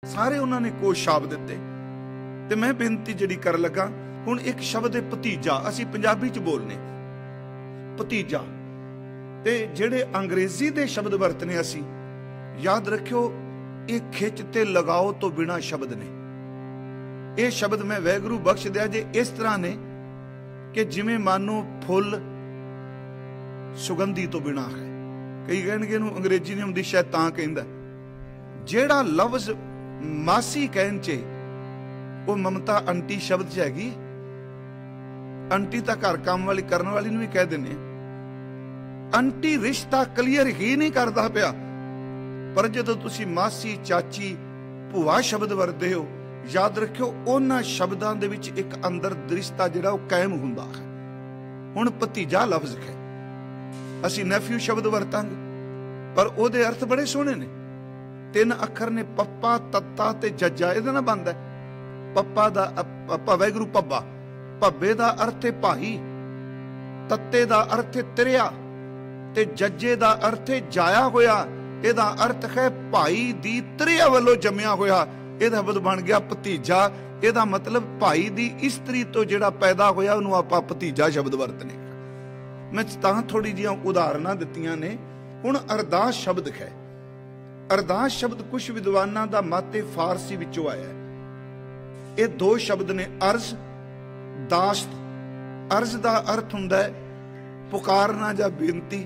सारे उन्होंने कोश छाप दिते। ते मैं बेनती जिहड़ी कर लगा, हुण एक शब्द है भतीजा, असीं पंजाबी च बोलने भतीजा, ते जिहड़े अंग्रेजी दे शब्द वरतने असीं, याद रखियो ये खिच ते लगाओ तो बिना शब्द ने। ये शब्द मैं वैगुरू बख्श दिया जे इस तरह ने कि जिवें मानो फुल सुगंधी तो बिना है। कई कहणगे इहनूं अंग्रेजी नहीं आउंदी, शायद तां कहंदा। जिहड़ा लफ्ज मासी कहण च वो ममता आंटी शब्द च हैगी। आंटी तां घर काम वाली करन वाली नूं भी कह दिंदे आ। आंटी रिश्ता क्लीयर ही नहीं करदा पिया, पर जदों तुसीं मासी चाची भूआ शब्द वरतदे हो, याद रखियो उन्हां शब्दां दे विच एक अंदर रिश्ता जिहड़ा वो कायम हुंदा है। हुण भतीजा लफ्ज है, असीं नैफ्यू शब्द वरतांगे, पर ओहदे अर्थ बड़े सोहणे ने। 3 अखर ने, पप्पा तत्ता ते जज्जा। इहदा ना बनदा पप्पा दा पप्पा वैगुरू पब्बा, भब्बे दा अर्थ है भाई, तत्ते दा अर्थ है तिरिया, ते जज्जे दा अर्थ है जाया होया। इहदा अर्थ है भाई दी तिरिया वालों जम्मिया होया। इहदा शब्द बन गया भतीजा। इहदा मतलब भाई दी इस्तरी तो जिहड़ा पैदा होया उहनूं आपां भतीजा शब्द वरतने। मैं तां थोड़ी जिहियां उदाहरणां दित्तियां ने। हुण अरदास शब्द है, अरदास शब्द कुछ विद्वानां दा मत फारसी विचों आया है। ये 2 शब्द ने, अर्ज दास्त। अर्ज दा अर्थ हुंदा है पुकारना जां बेनती,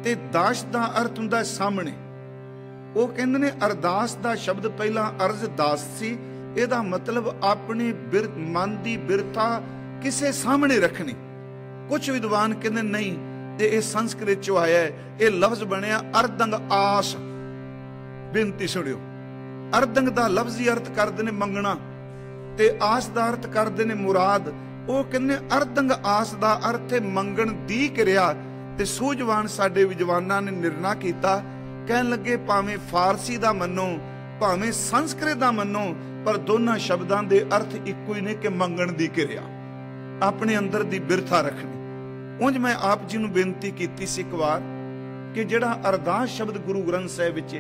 ते दास्त दा अर्थ हुंदा है सामने। वो कहंदे ने अरदास दा शब्द पहला अर्ज दास्त सी। इहदा मतलब अपने मन दी बिरथा किसे सामने रखनी। कुछ विद्वान कहंदे नहीं, ये संस्कृत चों आया है। ये लफ्ज बनया अर्दंग आस। बेनती सुनियो, अर्दंग दा लफ्जी अर्थ करदे ने मंगना, ते आस दा अर्थ करदे ने मुराद। वो कहंदे अर्दंग आस दा अर्थ है मंगण दी क्रिया। ते सूझवान साडे विद्वानां ने निर्णय कीता, कहन लगे भावें फारसी दा मनो भावें संस्कृत दा मनो, पर दोनों शब्दां दे अर्थ इक्को ही ने कि मंगण दी क्रिया, अपने अंदर दी बिरथा रखनी। उंज मैं आप जी नूं बेनती कीती सी एक वार कि जिहड़ा अरदास शब्द गुरु ग्रंथ साहिब विच,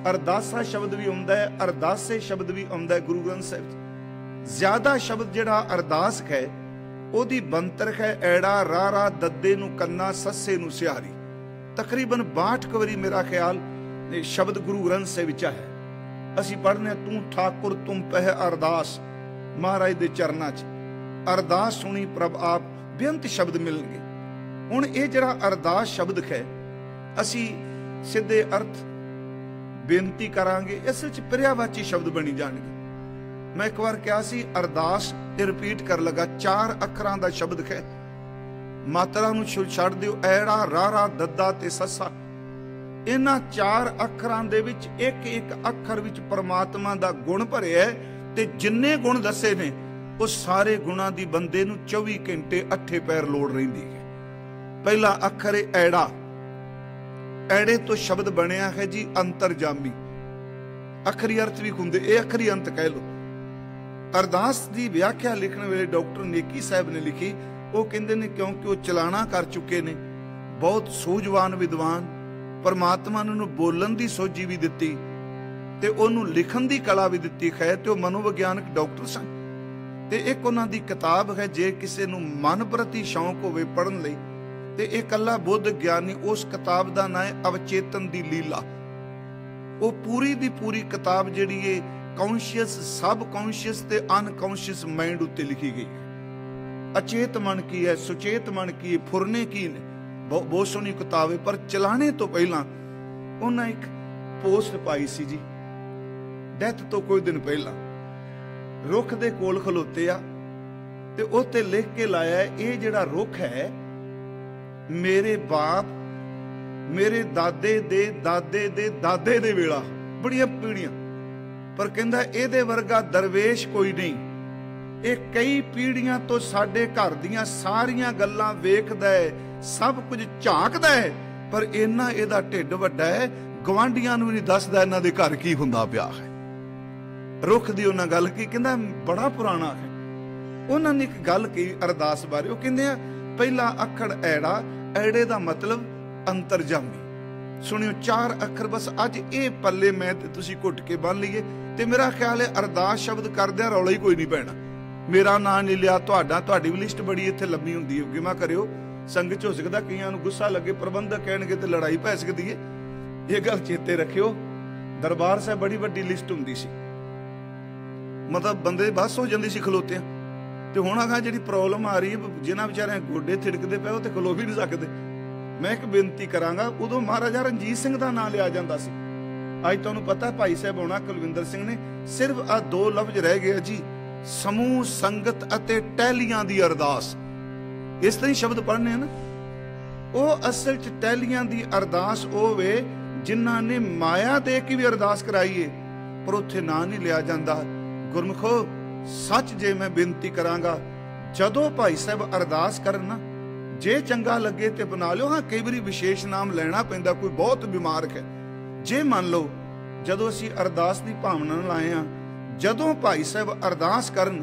अरदासा शब्द भी आउंदा है, अरदासे शब्द भी आउंदा है गुरु ग्रंथ साहिब। ज्यादा शब्द जिहड़ा अरदास है ओदी बनतर है ऐड़ा रारा दद्दे नूं कन्ना सस्से नूं सिहारी। तकरीबन 62 वारी मेरा ख्याल शब्द गुरु ग्रंथ साहिब विच है। असीं पढ़ने तू ठाकुर तुम पह अरदास, महाराज दे चरनां च अरदास सुनी प्रभ आप, बेअंत शब्द मिलणगे। हुण ये जिहड़ा अरदास शब्द है, असीं सिद्धे अर्थ बेनती करांगे, इस विच पर्यावाची शब्द बनी जाणगे। मैं एक बार कहा सी अरदास ते रिपीट कर लगा, 4 अखरां दा शब्द है। मात्रा नूं छड्ड दिओ, ऐड़ा रारा दद्दा ते सस्सा। इन्हां 4 अखरां दे विच एक एक अखर विच परमात्मा दा गुण भरिआ है, ते जिन्ने गुण दसे ने वो सारे गुणां दी बंदे नूं 24 घंटे 8 पैर लोड़ रहिंदी है। पहला अखर है ऐड़ा। ऐड़े तो शब्द बनया है जी अंतरजामी। अखरी अर्थ भी हुंदे, ये अखरी अंत कह लो। अरदास की व्याख्या लिखने वेले डॉक्टर नेकी साहब ने लिखी, वो कहते ने क्योंकि वो चलाना कर चुके ने, बहुत सूझवान विद्वान, परमात्मा ने उन्हें बोलन की सोझी भी दिती ते उन्होंने लिखन की कला भी दिती है। तो मनोविग्यानक डॉक्टर सन। ते एक उन्हां दी किताब है, जे किसी नूं मन प्रति शौक होवे पढ़न लई, ते एक कल्ला बुद्ध ज्ञानी, उस किताब का नाम है अवचेतन दी लीला। वो पूरी दी पूरी किताब जिहड़ी है कॉन्शियस, सब कॉन्शियस ते अनकॉन्शियस माइंड उत्ते लिखी गई है। अचेत मन की है, सुचेत मन की है, फुरने की ने। बहुत सोहनी किताब है। पर चलाने तो पहला उन्हें एक पोस्ट पाई सी जी, डेथ तो कोई दिन पहला। रुख दे कोल खलोते आ ते उत्ते लिख के लाया, ये जिहड़ा रुख है मेरे बाप मेरे दादे दे दादे दे दादे दे वेला, बड़ियां पीढ़ियां, पर कहंदा इहदे वर्गा दरवेश कोई नहीं। ये कई पीढ़ियां तो साडे घर दियां सारियां गल्लां वेखदा है, सब कुछ झांकदा है, पर इन्ना इहदा ढिड वड्डा है, गवांढियां नूं नहीं दसदा इन्हां दे घर की हुंदा पिया है। रुख दी उन्हां गल की, कहंदा बड़ा पुराना है। उन्हां ने एक गल कही अरदास बारे, वो कहंदे आ पहला अखर ऐड़ा। ऐड़े दा मतलब अंतरजामी, सुनियो 4 अखर बस अज ये पल्ले मैं ते तुसी घुट के बन लीए ते मेरा ख्याल है अरदास शब्द करदे रौला ही कोई नहीं पैना। मेरा नाम नहीं लिया, तुहाडी भी लिस्ट बड़ी इत्थे लंबी हुंदी है। गिमा करियो संगत च हो सकदा कईयां नूं गुस्सा लगे, प्रबंधक कहणगे ते लड़ाई पै सकदी है। ये गल चेते रखियो, दरबार साहब बड़ी वड्डी लिस्ट हुंदी सी, मतलब बंदे बस हो जांदी सी खलोतियां। ते हुण अगा जिहड़ी प्रॉब्लम आ रही है, जिन्हां विचारियां गोडे थिड़कदे पए ते खलो भी नहीं सकदे। मैं एक बेनती करांगा, उदों महाराजा रणजीत सिंह दा नाम लिया जांदा सी। अज तुहानूं पता भाई साहब होना कुलविंदर सिंह ने सिर्फ आ 2 लफ्ज रह गए जी, समूह संगत अते टहलियां दी अरदास। इस तरह शब्द पढ़ने ना, ਉਹ ਅਸਲ ਚ ਟਹਿਲੀਆਂ ਦੀ ਅਰਦਾਸ ਉਹ ਵੇ ਜਿਨ੍ਹਾਂ ਨੇ ਮਾਇਆ ਦੇ ਕੇ ਵੀ ਅਰਦਾਸ ਕਰਾਈਏ, ਪਰ ਉੱਥੇ ਨਾਂ ਨਹੀਂ ਲਿਆ ਜਾਂਦਾ। ਗੁਰਮੁਖੋ ਸੱਚ ਜੇ ਮੈਂ ਬੇਨਤੀ ਕਰਾਂਗਾ, ਜਦੋਂ ਭਾਈ ਸਾਹਿਬ ਅਰਦਾਸ ਕਰਨ ਨਾ, ਜੇ ਚੰਗਾ ਲੱਗੇ ਤੇ ਬਣਾ ਲਿਓ। ਹਾਂ ਕਈ ਵਾਰੀ ਵਿਸ਼ੇਸ਼ ਨਾਮ ਲੈਣਾ ਪੈਂਦਾ, ਕੋਈ ਬਹੁਤ ਬਿਮਾਰ ਹੈ। ਜੇ ਮੰਨ ਲਓ ਜਦੋਂ ਅਸੀਂ ਅਰਦਾਸ ਦੀ ਭਾਵਨਾ ਨਾਲ ਆਏ ਹਾਂ, ਜਦੋਂ ਭਾਈ ਸਾਹਿਬ ਅਰਦਾਸ ਕਰਨ,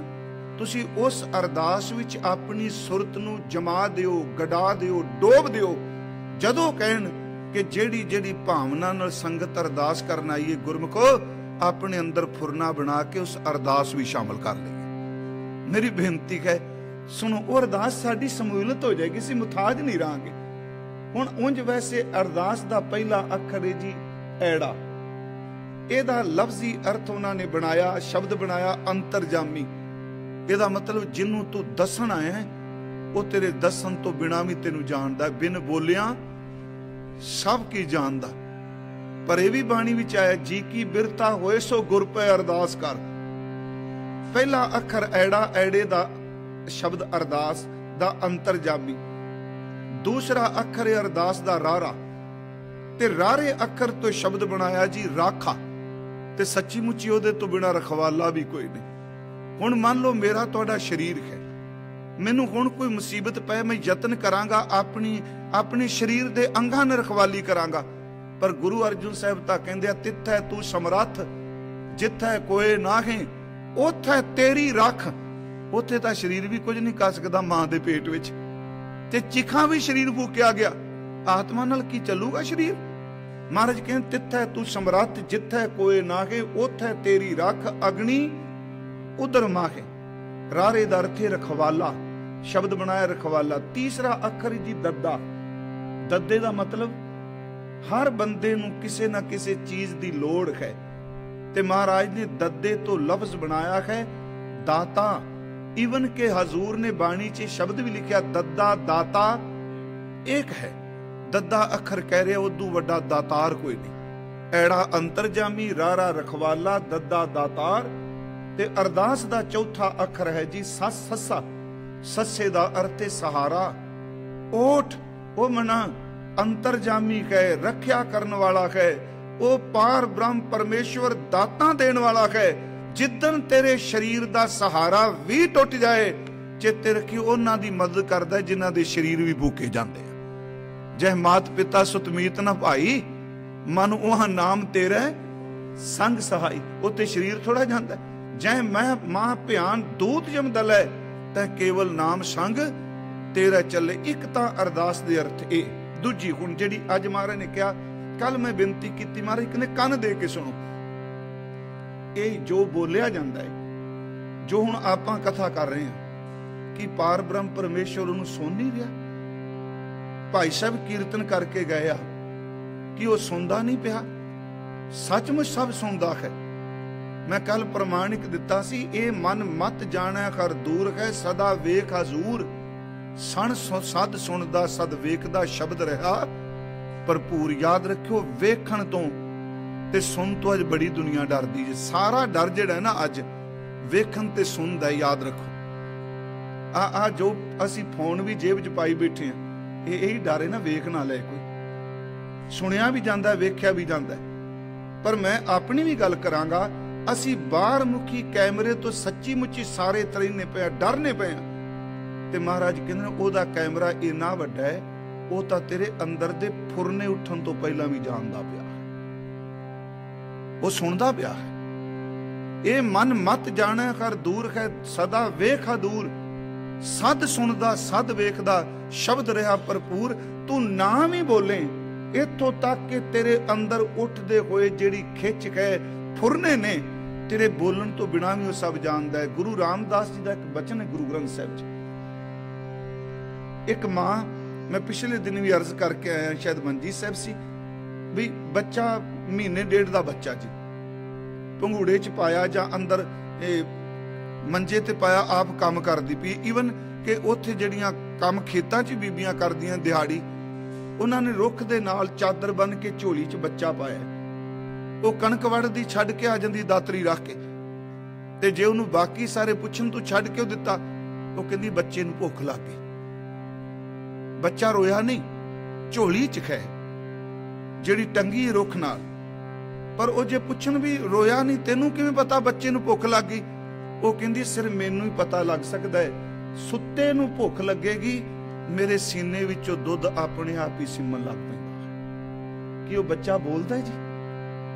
ਤੁਸੀਂ ਉਸ ਅਰਦਾਸ ਵਿੱਚ ਆਪਣੀ ਸੁਰਤ ਨੂੰ ਜਮਾ ਦਿਓ, ਗਡਾ ਦਿਓ, ਡੋਬ ਦਿਓ। ਜਦੋਂ ਕਹਿਣ ਕਿ ਜਿਹੜੀ ਜਿਹੜੀ ਭਾਵਨਾ ਨਾਲ ਸੰਗਤ ਅਰਦਾਸ ਕਰਨ ਆਈਏ, ਗੁਰਮੁਖੋ ਆਪਣੇ ਅੰਦਰ ਫੁਰਨਾ ਬਣਾ ਕੇ ਉਸ ਅਰਦਾਸ ਵੀ ਸ਼ਾਮਲ ਕਰ ਲਈਏ। ਮੇਰੀ ਬੇਨਤੀ ਹੈ ਸੁਣੋ, ਉਹ ਅਰਦਾਸ ਸਾਡੀ ਸਮੂਲਤ ਹੋ ਜਾਏਗੀ, ਅਸੀਂ ਮੁਤਾਜ ਨਹੀਂ ਰਹਾਂਗੇ। ਹੁਣ ਉਂਝ ਵੈਸੇ ਅਰਦਾਸ ਦਾ ਪਹਿਲਾ ਅੱਖਰ ਹੈ ਜੀ ਐੜਾ। ਇਹਦਾ ਲਫ਼ਜ਼ੀ ਅਰਥ ਉਹਨਾਂ ਨੇ ਬਣਾਇਆ, ਸ਼ਬਦ ਬਣਾਇਆ ਅੰਤਰਜਾਮੀ। ਇਹਦਾ ਮਤਲਬ ਜਿਹਨੂੰ ਤੂੰ ਦੱਸਣ ਆਇਆ ਹੈ, ਉਹ ਤੇਰੇ ਦੱਸਣ ਤੋਂ ਬਿਨਾਂ ਵੀ ਤੈਨੂੰ ਜਾਣਦਾ, ਬਿਨ ਬੋਲਿਆ ਸਭ ਕੀ ਜਾਣਦਾ। ਪਰ ਇਹ ਵੀ ਬਾਣੀ ਵਿੱਚ ਆਇਆ, ਜੀ ਕੀ ਬਿਰਤਾ ਹੋਏ ਸੋ ਗੁਰ ਪੈ ਅਰਦਾਸ ਕਰ। ਪਹਿਲਾ ਅੱਖਰ ਐੜਾ, ਐੜੇ ਦਾ ਸ਼ਬਦ ਅਰਦਾਸ ਦਾ ਅੰਤਰਜਾਮੀ। ਦੂਸਰਾ ਅੱਖਰ ਹੈ ਅਰਦਾਸ ਦਾ ਰਾਰਾ, ਤੇ ਰਾਰੇ ਅੱਖਰ ਤੋਂ ਸ਼ਬਦ ਬਣਾਇਆ ਜੀ ਰਾਖਾ। ਤੇ ਸੱਚੀ ਮੁੱਚੀ ਉਹਦੇ ਤੋਂ ਬਿਨਾਂ ਰਖਵਾਲਾ ਵੀ ਕੋਈ ਨਹੀਂ। ਹੁਣ ਮੰਨ ਲਓ ਮੇਰਾ ਤੁਹਾਡਾ ਸਰੀਰ ਹੈ, ਮੈਨੂੰ ਹੁਣ ਕੋਈ ਮੁਸੀਬਤ ਪਏ, ਮੈਂ ਯਤਨ ਕਰਾਂਗਾ ਆਪਣੇ ਸਰੀਰ ਦੇ ਅੰਗਾਂ ਦੀ ਰਖਵਾਲੀ ਕਰਾਂਗਾ। ਪਰ ਗੁਰੂ ਅਰਜਨ ਸਾਹਿਬ ਤਾਂ ਕਹਿੰਦੇ ਆ, ਤਿੱਥੈ ਤੂੰ ਸਮਰੱਥ ਜਿੱਥੈ ਕੋਏ ਨਾਹੀਂ, ਉੱਥੇ ਤੇਰੀ ਰੱਖ। ਉੱਥੇ ਤਾਂ ਸਰੀਰ ਵੀ ਕੁਝ ਨਹੀਂ ਕਰ ਸਕਦਾ ਮਾਂ ਦੇ ਪੇਟ ਵਿੱਚ, ਤੇ ਚਿਖਾਂ ਵੀ ਸਰੀਰ ਫੂਕਿਆ ਗਿਆ, ਆਤਮਾ ਨਾਲ ਕੀ ਚੱਲੂਗਾ ਸਰੀਰ। ਮਹਾਰਾਜ ਕਹਿੰਦੇ ਤਿੱਥੈ ਤੂੰ ਸਮਰੱਥ ਜਿੱਥੈ ਕੋਏ ਨਾਹੀਂ, ਉੱਥੇ ਤੇਰੀ ਰੱਖ ਅਗਨੀ ਉਧਰ ਮਾਹੇ। ਰਾਰੇ ਦਾ ਅਰਥ ਰਖਵਾਲਾ, ਸ਼ਬਦ ਬਣਾਇਆ ਰਖਵਾਲਾ। ਤੀਸਰਾ ਅੱਖਰ ਜੀ ਦੱਦਾ। ਦੱਦੇ ਦਾ ਮਤਲਬ ਹਰ ਬੰਦੇ ਨੂੰ ਕਿਸੇ ਨਾ ਕਿਸੇ ਚੀਜ਼ ਦੀ ਲੋੜ ਹੈ, ਤੇ ਮਹਾਰਾਜ ਨੇ ਦੱਦੇ ਤੋਂ ਲਫ਼ਜ਼ ਬਣਾਇਆ ਹੈ ਦਾਤਾ। ਈਵਨ ਕਿ ਹਜ਼ੂਰ ਨੇ ਬਾਣੀ 'ਚ ਸ਼ਬਦ ਵੀ ਲਿਖਿਆ ਦੱਦਾ ਦਾਤਾ ਇੱਕ ਹੈ। ਦੱਦਾ ਅੱਖਰ ਕਹਿ ਰਿਹਾ, ਉਦੋਂ ਵੱਡਾ ਦਾਤਾਰ ਕੋਈ ਨਹੀਂ। ਐੜਾ ਅੰਤਰਜਾਮੀ, ਰਾਰਾ ਰਖਵਾਲਾ, ਦੱਦਾ ਦਾਤਾਰ। ਤੇ ਅਰਦਾਸ ਦਾ ਚੌਥਾ ਅੱਖਰ ਹੈ ਜੀ ਸੱਸਾ। ਸੱਸੇ ਦਾ ਅਰਥ ਹੈ ਸਹਾਰਾ, ਓਠ। ਉਹ ਮਨਾ ਅੰਤਰਜਾਮੀ ਹੈ, ਰੱਖਿਆ ਕਰਨ ਵਾਲਾ ਹੈ, ਉਹ ਪਾਰ ਬ੍ਰਹਮ ਪਰਮੇਸ਼ਵਰ ਦਾਤਾਂ ਦੇਣ ਵਾਲਾ ਹੈ। ਜਿੱਦਣ ਤੇਰੇ ਸਰੀਰ ਦਾ ਸਹਾਰਾ ਵੀ ਟੁੱਟ ਜਾਏ, ਚੇਤੇ ਰੱਖੀ ਉਹਨਾਂ ਦੀ ਮਦਦ ਕਰਦਾ ਜਿਨ੍ਹਾਂ ਦੇ ਸਰੀਰ ਵੀ ਭੂਕੇ ਜਾਂਦੇ ਆ। ਜੈ ਮਾਤ ਪਿਤਾ ਸੁਤਮੀਤ ਨਾ ਭਾਈ, ਮਨ ਉਹ ਨਾਮ ਤੇਰਾ ਸੰਗ ਸਹਾਈ। ਉੱਤੇ ਸਰੀਰ ਥੋੜਾ ਜਾਂਦਾ। ਜੈ ਮੈਂ ਮਾਂ ਭਿਆਨ ਦੂਤ ਜਮ ਦਲੇ, ਤੈ ਕੇਵਲ ਨਾਮ ਸੰਗ ਤੇਰਾ ਚੱਲੇ। ਇੱਕ ਤਾਂ ਅਰਦਾਸ ਦੇ ਅਰਥ ਇਹ। ਦੂਜੀ ਹੁਣ ਜਿਹੜੀ ਅੱਜ ਮਹਾਰਾਜ ਨੇ ਕਿਹਾ, ਕੱਲ ਮੈਂ ਬੇਨਤੀ ਕੀਤੀ, ਮਹਾਰਾਜ ਕਹਿੰਦੇ ਕੰਨ ਦੇ ਕੇ ਸੁਣੋ। ਇਹ ਜੋ ਬੋਲਿਆ ਜਾਂਦਾ ਹੈ, ਜੋ ਹੁਣ ਆਪਾਂ ਕਥਾ ਕਰ ਰਹੇ ਹਾਂ, ਕਿ ਪਾਰ ਬ੍ਰਹਮ ਪਰਮੇਸ਼ਵਰ ਉਹਨੂੰ ਸੁਣ ਨਹੀਂ ਰਿਹਾ। ਭਾਈ ਸਾਹਿਬ ਕੀਰਤਨ ਕਰਕੇ ਗਏ ਆ, ਕਿ ਉਹ ਸੁਣਦਾ ਨਹੀਂ ਪਿਆ? ਸੱਚਮੁੱਚ ਸਭ ਸੁਣਦਾ ਹੈ। ਮੈਂ ਕੱਲ ਪ੍ਰਮਾਣਿਕ ਦਿੱਤਾ ਸੀ, ਇਹ ਮਨ ਮਤ ਜਾਣੈ ਕਰ ਦੂਰ ਹੈ, ਸਦਾ ਵੇਖ ਹਜ਼ੂਰ। ਸਣ ਸਦ ਸੁਣਦਾ ਸਦ ਵੇਖਦਾ ਸ਼ਬਦ ਰਿਹਾ ਭਰਪੂਰ। ਯਾਦ ਰੱਖਿਓ, ਵੇਖਣ ਤੋਂ ਤੇ ਸੁਣ ਤੋਂ ਅੱਜ ਬੜੀ ਦੁਨੀਆ ਡਰਦੀ ਜੇ। ਸਾਰਾ ਡਰ ਜਿਹੜਾ ਨਾ ਅੱਜ ਵੇਖਣ ਤੇ ਸੁਣ ਦਾ। ਯਾਦ ਰੱਖੋ, ਆ ਜੋ ਅਸੀਂ ਫੋਨ ਵੀ ਜੇਬ 'ਚ ਪਾਈ ਬੈਠੇ ਆ, ਇਹ ਇਹੀ ਡਰ ਹੈ ਨਾ, ਵੇਖ ਨਾ ਲੈ ਕੋਈ। ਸੁਣਿਆ ਵੀ ਜਾਂਦਾ, ਵੇਖਿਆ ਵੀ ਜਾਂਦਾ। ਪਰ ਮੈਂ ਆਪਣੀ ਵੀ ਗੱਲ ਕਰਾਂਗਾ, ਅਸੀਂ ਬਾਹਰ ਮੁਖੀ ਕੈਮਰੇ ਤੋਂ ਸੱਚੀ ਮੁੱਚੀ ਸਾਰੇ ਤਰੀਨੇ ਪਏ, ਡਰਨੇ ਪਏ ਆ। ਤੇ ਮਹਾਰਾਜ ਕਹਿੰਦੇ ਨੇ ਉਹਦਾ ਕੈਮਰਾ ਇੰਨਾ ਵੱਡਾ ਹੈ, ਉਹ ਤਾਂ ਤੇਰੇ ਅੰਦਰ ਦੇ ਫੁਰਨੇ ਉੱਠਣ ਤੋਂ ਪਹਿਲਾਂ ਵੀ ਜਾਣਦਾ ਪਿਆ ਹੈ, ਉਹ ਸੁਣਦਾ ਪਿਆ ਹੈ। ਇਹ ਮਨ ਮਤ ਜਾਣੈ ਕਰ ਦੂਰ ਹੈ, ਸਦਾ ਵੇਖਾ ਦੂਰ। ਸਦ ਸੁਣਦਾ ਸਦ ਵੇਖਦਾ ਸ਼ਬਦ ਰਿਹਾ ਭਰਪੂਰ। ਤੂੰ ਨਾ ਵੀ ਬੋਲੇ इत्थों तक कि तेरे अंदर उठते हुए जिहड़ी खिच है फुरने ने तेरे बोलन तो बिना भी वो सब जानता है। गुरु रामदास जी का एक बचन है गुरु ग्रंथ साहिब च। एक मां, मैं पिछले दिन भी अर्ज करके आया, शायद मंजी साहब सी, भी बच्चा महीने डेढ़ का बच्चा जी पंगूड़े च पाया जां अंदर मंजे ते पाया, आप काम करदी पई। ईवन कि उत्थे जिहड़ियां काम खेतां च बीबियां करदियां दिहाड़ी, उन्होंने रुख दे नाल चादर बन के झोली च बच्चा पाया। वो कणक वढ़दी छड्ड के आ जांदी दातरी रख के, ते जे उन्होंने बाकी सारे पुछन तू छड्ड के दिता, वो कहंदी बच्चे नूं भुख लग गई। बच्चा रोया नहीं, झोली च खै जिहड़ी टंगी रुख नाल, पर वो जे पुछन भी रोया नहीं, तेनू किवें पता बच्चे नूं भुख लग गई? वो कहंदी सिर्फ मैनू ही पता लग सकदा है, सुत्ते नूं भुख लगेगी, मेरे सीने विचों दुध अपने आप ही सिमन लग पैंदा है। कि वो बच्चा बोलदा है जी,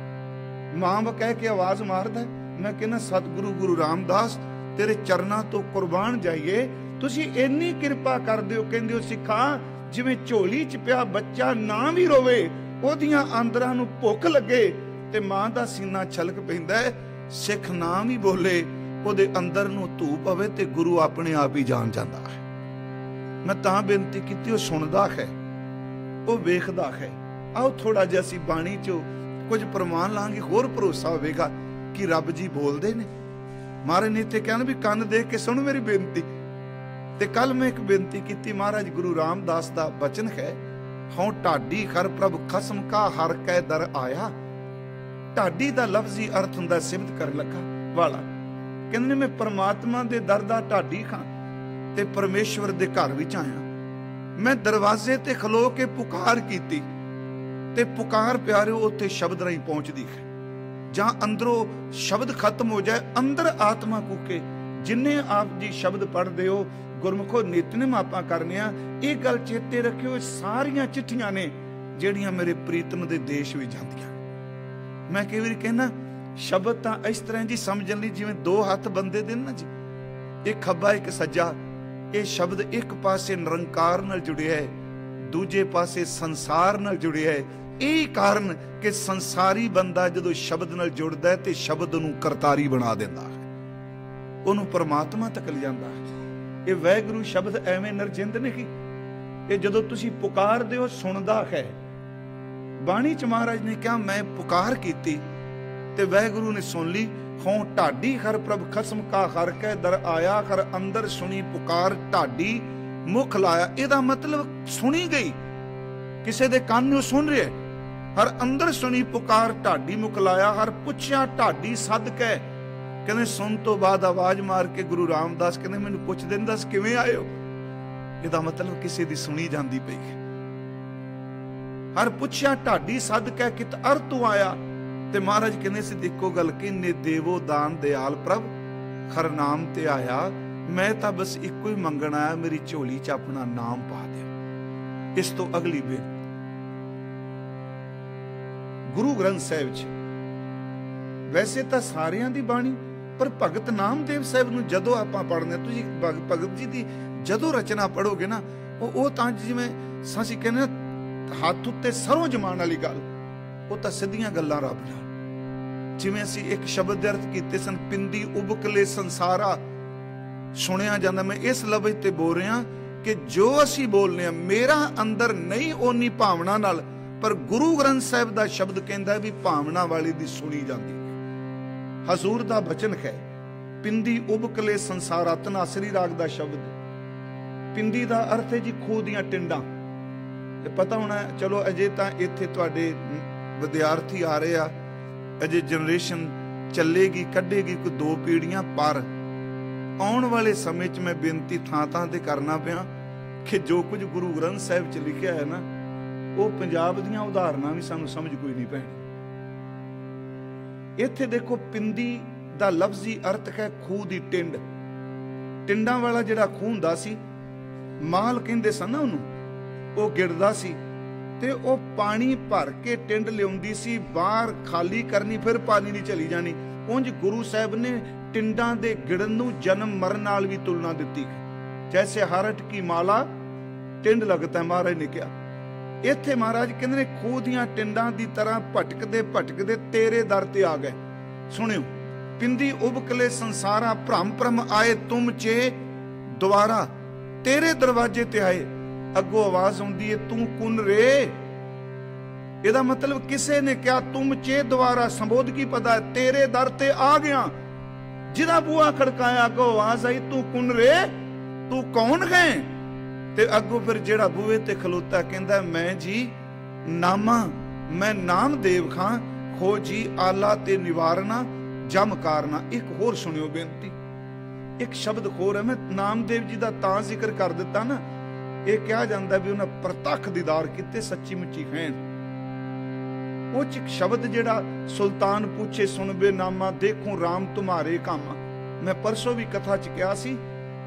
मां कह के आवाज मारदा है। मैं कहना सतगुरु गुरु रामदास तेरे चरना तो कुर्बान जाइए, तुसी इन्नी कृपा कर दिओ। कहंदे हो सिखा जिवें झोली च पिया बच्चा ना भी रोवे, ओदियां आंदरां नूं भुख लगे ते मां दा सीना छलक पैंदा है। सिख ना भी बोले, ओदे अंदर नूं धू पवे ते गुरु अपने आप ही जान जांदा है। मैं तां बेनती कीती, वो सुनदा है, वो वेखदा है। आओ थोड़ा जिहा असीं बाणी चो कुछ प्रमाण लांगे, होर भरोसा होवेगा कि रब जी बोलदे ने। महाराज ने इत्थे कहना भी कंन देख के सुन मेरी बेनती। ते कल मैं एक बेनती की महाराज गुरु रामदास दा बचन है, हों ढाडी खर प्रभ खसम का हर कै दर आया। ढाडी दा लफ्जी अर्थ हुंदा सिमत कर लगा वाला। कहंदे मैं परमात्मा दे दर दा ढाडी खां ते परमेश्वर दे घर विच आया। मैं दरवाजे ते खलो के पुकार कीती ते पुकार प्यारिओ उत्थे शब्द राही पहुंचदी है। जहां अंदरों शब्द खत्म हो जाए, अंदर आत्मा कूके। जिन्ने आप जी शब्द पढ़दे हो, गुरमुखो नितनेम आपां करने आ, इह गल चेते रखियो, सारियां चिट्ठियां ने ਜਿਹੜੀਆਂ मेरे प्रीतम दे देश विच ਜਾਂਦੀਆਂ। मैं कई वारी कहना शब्द तां इस तरह जी समझण लई जिवें दो हत्थ बंदे दे ना जी, एक खब्बा एक सज्जा। ਇਹ शब्द एक पासे निरंकार नाल जुड़िया है, दूजे पासे संसार नाल जुड़िया है। यही कारण कि संसारी बंदा जदों शब्द नाल जुड़दा है ते शब्द नूं करतारी बना दिंदा है, ਉਹਨੂੰ परमात्मा तक ले जांदा है। ये वाहिगुरू शब्द एवें नरजिंद नहीं, ये जदों तुसीं पुकारदे हो सुनदा है। बाणी च महाराज ने कहा मैं पुकार कीती ते वाहिगुरू ने सुन ली। हों ढाडी खर प्रभ खसम का हर कै दर आया, खर अंदर सुनी पुकार ढाडी मुख लाया। ਇਹਦਾ मतलब सुनी गई, किसी दे ਕੰਨ ਨੂੰ सुन रहे। हर अंदर सुनी पुकार ढाडी मुख लाया, हर पुछया ढाडी सद कै। कहने सुन तो बाद आवाज मार के गुरु रामदास कहने मैनू पुछदे ने दस किवें आए हो। ਇਹਦਾ मतलब किसी दी सुनी जांदी पई है। हर पुछया ढाडी सद कै कित अर तू आया। ते महाराज कहने से देखो गल कि ने देवो दान दयाल प्रभ खर नाम ते आया। मैं तां बस इको ही मंगण आया, मेरी झोली च अपना नाम पा दे। इस तो अगली बेनती गुरु ग्रंथ साहिब च वैसे तां सारियां दी बाणी, पर भगत नामदेव साहिब नूं जदों आपां पढ़ने, तुसीं भगत जी दी जदों रचना पढ़ोगे ना, ਉਹ ਤਾਂ ਜਿਵੇਂ ਅਸੀਂ ਕਹਿੰਦੇ ਹੱਥ ਉੱਤੇ ਸਰੋਂ ਜਮਾਣ ਵਾਲੀ ਗੱਲ, ਉਹ ਤਾਂ ਸਿੱਧੀਆਂ ਗੱਲਾਂ ਰੱਬ ਨਾਲ। ਜਿਵੇਂ ਅਸੀਂ ਇੱਕ ਸ਼ਬਦ ਦੇ ਅਰਥ ਕੀਤੇ ਸਨ, ਪਿੰਦੀ ਉਬਕਲੇ ਸੰਸਾਰਾ ਸੁਣਿਆ ਜਾਂਦਾ। ਮੈਂ ਇਸ ਲਫ਼ਜ਼ ਤੇ ਬੋਲ ਰਿਹਾ ਕਿ ਜੋ ਅਸੀਂ ਬੋਲਨੇ ਆ ਮੇਰਾ ਅੰਦਰ ਨਹੀਂ ਓਨੀ ਭਾਵਨਾ ਨਾਲ, ਪਰ ਗੁਰੂ ਗ੍ਰੰਥ ਸਾਹਿਬ ਦਾ ਸ਼ਬਦ ਕਹਿੰਦਾ ਵੀ ਭਾਵਨਾ ਵਾਲੀ ਦੀ ਸੁਣੀ ਜਾਂਦੀ। ਹਜ਼ੂਰ ਦਾ ਬਚਨ ਹੈ ਪਿੰਦੀ ਉਬਕਲੇ ਸੰਸਾਰਾ, ਧਨਾਸਰੀ ਰਾਗ ਦਾ ਸ਼ਬਦ। ਪਿੰਦੀ ਦਾ ਅਰਥ ਹੈ ਜੀ ਖੂਹ ਦੀਆਂ ਟਿੰਡਾਂ। ਤੇ ਪਤਾ ਹੋਣਾ ਚਲੋ ਅਜੇ ਤਾਂ ਇੱਥੇ ਤੁਹਾਡੇ ਵਿਦਿਆਰਥੀ ਆ ਰਹੇ ਆ, ਅਜੇ ਜਨਰੇਸ਼ਨ ਚੱਲੇਗੀ ਕੱਢੇਗੀ ਕੋਈ 2 ਪੀੜ੍ਹੀਆਂ, ਪਰ ਆਉਣ ਵਾਲੇ ਸਮੇਂ 'ਚ ਮੈਂ ਬੇਨਤੀ ਥਾਂ ਥਾਂ ਤੇ ਕਰਨਾ ਪਿਆ ਕਿ ਜੋ ਕੁਝ ਗੁਰੂ ਗ੍ਰੰਥ ਸਾਹਿਬ 'ਚ ਲਿਖਿਆ ਹੈ ਨਾ, ਉਹ ਪੰਜਾਬ ਦੀਆਂ ਉਦਾਹਰਨਾਂ ਵੀ ਸਾਨੂੰ ਸਮਝ ਕੋਈ ਨਹੀਂ ਪੈਣੀ। ਇੱਥੇ ਦੇਖੋ ਪਿੰਦੀ ਦਾ ਲਫ਼ਜ਼ੀ ਅਰਥ ਹੈ ਖੂਹ ਦੀ ਟਿੰਡ। ਟਿੰਡਾਂ ਵਾਲਾ ਜਿਹੜਾ ਖੂਹ ਹੁੰਦਾ ਸੀ, ਮਾਲ ਕਹਿੰਦੇ ਸਨ ਨਾ ਉਹਨੂੰ, ਉਹ ਗਿਰਦਾ ਸੀ ਤੇ ਉਹ ਪਾਣੀ ਭਰ ਕੇ ਟਿੰਡ ਲਿਆਉਂਦੀ ਸੀ, ਬਾਹਰ ਖਾਲੀ ਕਰਨੀ, ਫਿਰ ਪਾਣੀ ਨਹੀਂ ਚਲੀ ਜਾਣੀ। ਉਂਝ ਗੁਰੂ ਸਾਹਿਬ ਨੇ ਟਿੰਡਾਂ ਦੇ ਗਿੜਨ ਨੂੰ ਜਨਮ ਮਰਨ ਨਾਲ ਵੀ ਤੁਲਨਾ ਦਿੱਤੀ। ਜੈਸੇ ਹਰਟ ਕੀ ਮਾਲਾ ਟਿੰਡ ਲਗਤਾ ਹੈ, ਮਹਾਰਾਜ ਨੇ ਕਿਹਾ। ਇੱਥੇ ਮਹਾਰਾਜ ਕਹਿੰਦੇ ਨੇ ਖੂਹ ਦੀਆਂ ਟਿੰਡਾਂ ਦੀ ਤਰ੍ਹਾਂ ਭਟਕਦੇ ਭਟਕਦੇ ਤੇਰੇ ਦਰ ਤੇ ਆ ਗਏ। ਸੁਣਿਓ, ਪਿੰਦੀ ਉਬਕਲੇ ਸੰਸਾਰਾ ਭ੍ਰਮ ਭ੍ਰਮ ਆਏ ਤੁਮ ਚੇ ਦੁਆਰਾ, ਤੇਰੇ ਦਰਵਾਜ਼ੇ ਤੇ ਆਏ। ਅੱਗੋਂ ਆਵਾਜ਼ ਆਉਂਦੀ ਹੈ ਤੂੰ ਕੁਨ ਰੇ। ਇਹਦਾ ਮਤਲਬ ਕਿਸੇ ਨੇ ਕਿਹਾ ਤੁਮ ਚੇ ਦੁਆਰਾ, ਸੰਬੋਧ ਕੀ ਪਤਾ, ਤੇਰੇ ਦਰ ਤੇ ਆ ਗਿਆ। ਜਿਹਦਾ ਬੂਹਾ ਖੜਕਾਇਆ ਅੱਗੋਂ ਆਵਾਜ਼ ਆਈ ਤੂੰ ਕੁਨ ਰੇ, ਤੂੰ ਕੌਣ ਹੈ। ਤੇ ਅੱਗੋਂ ਫਿਰ ਜਿਹੜਾ ਬੂਹੇ ਤੇ ਖਲੋਤਾ ਕਹਿੰਦਾ ਮੈਂ ਜੀ ਨਾਮਾ, ਮੈਂ ਨਾਮਦੇਵ ਖਾਂ, ਖੋਜੀ ਆਲਾ ਤੇ ਨਿਵਾਰਨਾ ਜਮ ਕਾਰਨਾ। ਇੱਕ ਹੋਰ ਸੁਣਿਓ ਬੇਨਤੀ, ਇੱਕ ਸ਼ਬਦ ਹੋਰ ਹੈ, ਮੈਂ ਨਾਮਦੇਵ ਜੀ ਦਾ ਤਾਂ ਜ਼ਿਕਰ ਕਰ ਦਿੱਤਾ ਨਾ, ਇਹ ਕਿਹਾ ਜਾਂਦਾ ਵੀ ਉਹਨਾਂ ਪ੍ਰਤੱਖ ਦੀਦਾਰ ਕੀਤੇ, ਸੱਚੀ ਮੁੱਚੀ ਹੈ। ਉਹ ਚ ਇੱਕ ਸ਼ਬਦ ਜਿਹੜਾ ਸੁਲਤਾਨ ਪੁੱਛੇ ਸੁਣਬੇ ਨਾਮਾ, ਦੇਖੋ ਰਾਮ ਤੁਮਾਰੇ ਕੰਮ। ਮੈਂ ਪਰਸੋਂ ਵੀ ਕਥਾ ਚ ਕਿਹਾ ਸੀ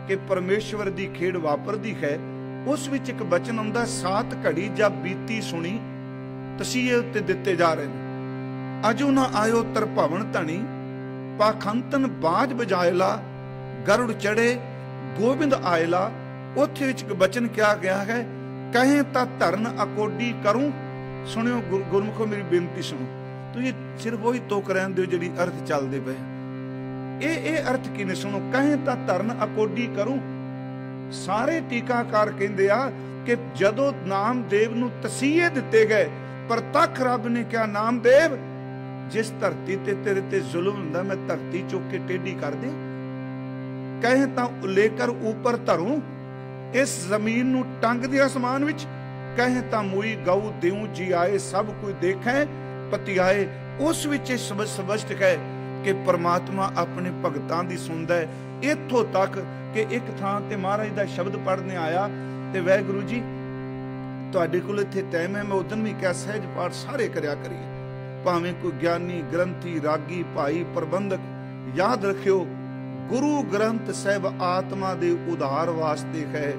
ਕਿ ਪਰਮੇਸ਼ਵਰ ਦੀ ਖੇਡ ਵਾਪਰਦੀ ਹੈ। ਉਸ ਵਿੱਚ ਇੱਕ ਬਚਨ ਆਉਂਦਾ, ਸਾਤ ਘੜੀ ਜਦ ਬੀਤੀ ਸੁਣੀ ਤਸੀਹੇ ਉੱਤੇ ਦਿੱਤੇ ਜਾ ਰਹੇ ਨੇ। ਅਜੂ ਨਾ ਆਇਓ ਤਰਭਵਨ ਧਣੀ, ਪਾਖੰਤਨ ਬਾਜ ਬਜਾਇਲਾ, ਗਰੁੜ ਚੜੇ ਗੋਬਿੰਦ ਆਇਲਾ। ਉੱਥੇ ਵਿੱਚ ਇੱਕ ਬਚਨ ਕਿਹਾ ਗਿਆ ਹੈ, ਕਹੇ ਤਾਂ ਧਰਨ ਅਕੋਡੀ ਕਰੂੰ। ਸੁਣਿਓ ਗੁਰਮੁਖੋ, ਮੇਰੀ ਬੇਨਤੀ ਸੁਣੋ, ਤੁਸੀਂ ਸਿਰਫ ਉਹੀ ਤੋਕ ਰਹਿੰਦੇ ਹੋ ਜਿਹੜੀ ਅਰਥ ਚੱਲਦੇ ਪਏ। ਇਹ ਅਰਥ ਕੀ ਨੇ? ਸੁਣੋ, ਕਹੇ ਤਾਂ ਧਰਨ ਅਕੋਡੀ ਕਰੂੰ। ਸਾਰੇ ਟੀਕਾਕਾਰ ਕਹਿੰਦੇ ਆ ਕਿ ਜਦੋਂ ਨਾਮਦੇਵ ਨੂੰ ਤਸੀਹੇ ਦਿੱਤੇ ਗਏ, ਪ੍ਰਤੱਖ ਰੱਬ ਨੇ ਕਿਹਾ ਨਾਮਦੇਵ, ਜਿਸ ਧਰਤੀ ਤੇ ਤੇਰੇ ਤੇ ਜ਼ੁਲਮ ਹੁੰਦਾ ਮੈਂ ਧਰਤੀ ਚੁੱਕ ਕੇ ਟੇਢੀ ਕਰ ਦਿਆਂ। ਕਹੇ ਤਾਂ ਲੇਕਰ ਉੱਪਰ ਧਰੂੰ, ਇਸ ਜ਼ਮੀਨ ਨੂੰ ਟੰਗ ਦੇ ਅਸਮਾਨ ਵਿੱਚ। ਕਹੇ ਤਾਂ ਮੂਈ ਗਊ ਦਿਉ ਜੀ ਆਏ, ਸਭ ਕੋਈ ਦੇਖੇ ਪਤਿਆਏ। ਉਸ ਵਿੱਚ ਸਪਸ਼ਟ ਹੈ ਕਿ ਪਰਮਾਤਮਾ ਆਪਣੇ ਭਗਤਾਂ ਦੀ ਸੁਣਦਾ ਹੈ। ਇੱਥੋਂ ਤੱਕ ਕਿ ਇੱਕ ਥਾਂ ਤੇ ਮਹਾਰਾਜ ਦਾ ਸ਼ਬਦ ਪੜ੍ਹਨੇ ਆਇਆ ਤੇ ਵਾਹਿਗੁਰੂ ਜੀ ਤੁਹਾਡੇ ਕੋਲ ਇੱਥੇ ਟਾਈਮ ਹੈ, ਮੈਂ ਉਦੋਂ ਵੀ ਕਿਹਾ ਸਹਿਜ ਪਾਠ ਸਾਰੇ ਕਰਿਆ ਕਰੀਏ, ਭਾਵੇਂ ਕੋਈ ਗਿਆਨੀ ਗ੍ਰੰਥੀ ਰਾਗੀ ਭਾਈ ਪ੍ਰਬੰਧਕ। ਯਾਦ ਰੱਖਿਓ, ਗੁਰੂ ਗ੍ਰੰਥ ਸਾਹਿਬ ਆਤਮਾ ਦੇ ਉਧਾਰ ਵਾਸਤੇ ਹੈ,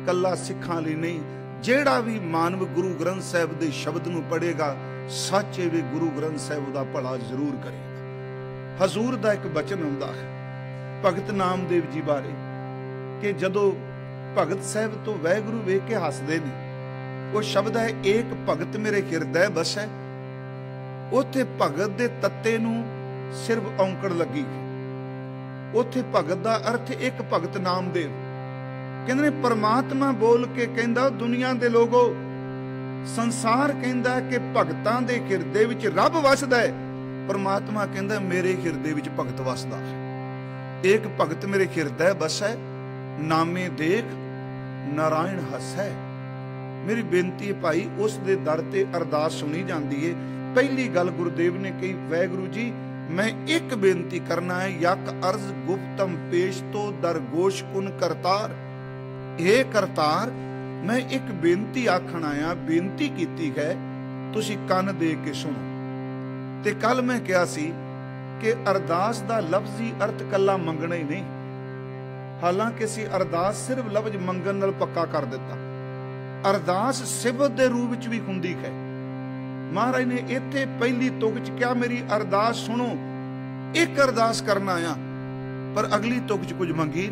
ਕੱਲਾ ਸਿੱਖਾਂ ਲਈ ਨਹੀਂ। ਜਿਹੜਾ ਵੀ ਮਾਨਵ ਗੁਰੂ ਗ੍ਰੰਥ ਸਾਹਿਬ ਦੇ ਸ਼ਬਦ ਨੂੰ ਪੜ੍ਹੇਗਾ, ਸੱਚੇ ਵੀ ਗੁਰੂ ਗ੍ਰੰਥ ਸਾਹਿਬ ਦਾ ਭਲਾ ਜ਼ਰੂਰ ਕਰੇਗਾ। ਹਜ਼ੂਰ ਦਾ ਇੱਕ ਬਚਨ ਹੁੰਦਾ ਹੈ ਭਗਤ ਨਾਮਦੇਵ ਜੀ ਬਾਰੇ, ਕਿ ਜਦੋਂ ਭਗਤ ਸਾਹਿਬ ਤੋਂ ਵਾਹਿਗੁਰੂ ਵੇਖ ਕੇ ਹੱਸਦੇ ਨੇ, ਉਹ ਸ਼ਬਦ ਹੈ ਏਕ ਭਗਤ ਮੇਰੇ ਹਿਰਦੈ ਬਸੈ। ਉੱਥੇ ਭਗਤ ਦੇ ਤੱਤੇ ਨੂੰ ਸਿਰਫ ਔਂਕੜ ਲੱਗੀ। ਉੱਥੇ ਭਗਤ ਦਾ ਅਰਥ ਇੱਕ ਭਗਤ ਨਾਮਦੇਵ। ਕਹਿੰਦੇ ਨੇ ਪਰਮਾਤਮਾ ਬੋਲ ਕੇ ਕਹਿੰਦਾ ਦੁਨੀਆ ਦੇ ਲੋਗੋ, ਸੰਸਾਰ ਕਹਿੰਦਾ ਕਿ ਭਗਤਾਂ ਦੇ ਹਿਰਦੇ ਵਿੱਚ ਰੱਬ ਵਸਦਾ ਹੈ। ਪਰਮਾਤਮਾ ਕਹਿੰਦਾ ਮੇਰੇ ਹਿਰਦੇ ਵਿੱਚ ਭਗਤ ਵਸਦਾ ਹੈ। ਇੱਕ ਭਗਤ ਮੇਰੇ ਹਿਰਦੈ ਬਸੈ, ਨਾਮੇ ਦੇਖ ਨਾਰਾਇਣ ਹਸੈ। ਮੇਰੀ ਬੇਨਤੀ ਹੈ ਭਾਈ, ਉਸ ਦੇ ਦਰ ਤੇ ਅਰਦਾਸ ਸੁਣੀ ਜਾਂਦੀ ਹੈ। ਪਹਿਲੀ ਗੱਲ ਗੁਰਦੇਵ ਨੇ ਕਹੀ, ਵਾਹਿਗੁਰੂ ਜੀ ਮੈਂ ਇੱਕ ਬੇਨਤੀ ਕਰਨਾ ਹੈ, ਯਕ ਅਰਜ਼ ਗੁਪਤਮ ਪੇਸ਼ ਤੋਂ ਦਰਗੋਸ਼ ਕੁਨ ਕਰਤਾਰ। ਇਹ ਕਰਤਾਰ, ਮੈਂ ਇੱਕ ਬੇਨਤੀ ਆਖਣ ਆਇਆ, ਬੇਨਤੀ ਕੀਤੀ ਹੈ, ਤੁਸੀਂ ਕੰਨ ਦੇ ਕੇ ਸੁਣੋ। ਤੇ ਕੱਲ ਮੈਂ ਕਿਹਾ ਸੀ ਕਿ ਅਰਦਾਸ ਦਾ ਲਫ਼ਜ਼ੀ ਅਰਥ ਕੱਲਾ ਮੰਗਣਾ ਹੀ ਨਹੀਂ, ਹਾਲਾਂਕਿ ਅਸੀਂ ਅਰਦਾਸ ਸਿਰਫ ਲਫ਼ਜ਼ ਮੰਗਣ ਨਾਲ ਪੱਕਾ ਕਰ ਦਿੱਤਾ। ਅਰਦਾਸ ਸਿਫਤ ਦੇ ਰੂਪ ਵਿੱਚ ਵੀ ਹੁੰਦੀ ਹੈ। ਮਹਾਰਾਜ ਨੇ ਇੱਥੇ ਪਹਿਲੀ ਤੁਕ ਚ ਕਿਹਾ ਮੇਰੀ ਅਰਦਾਸ ਸੁਣੋ। ਇੱਕ ਅਰਦਾਸ ਕਰਨਾ ਆ, ਪਰ ਅਗਲੀ ਤੁਕ ਚ ਕੁਝ ਮੰਗੀ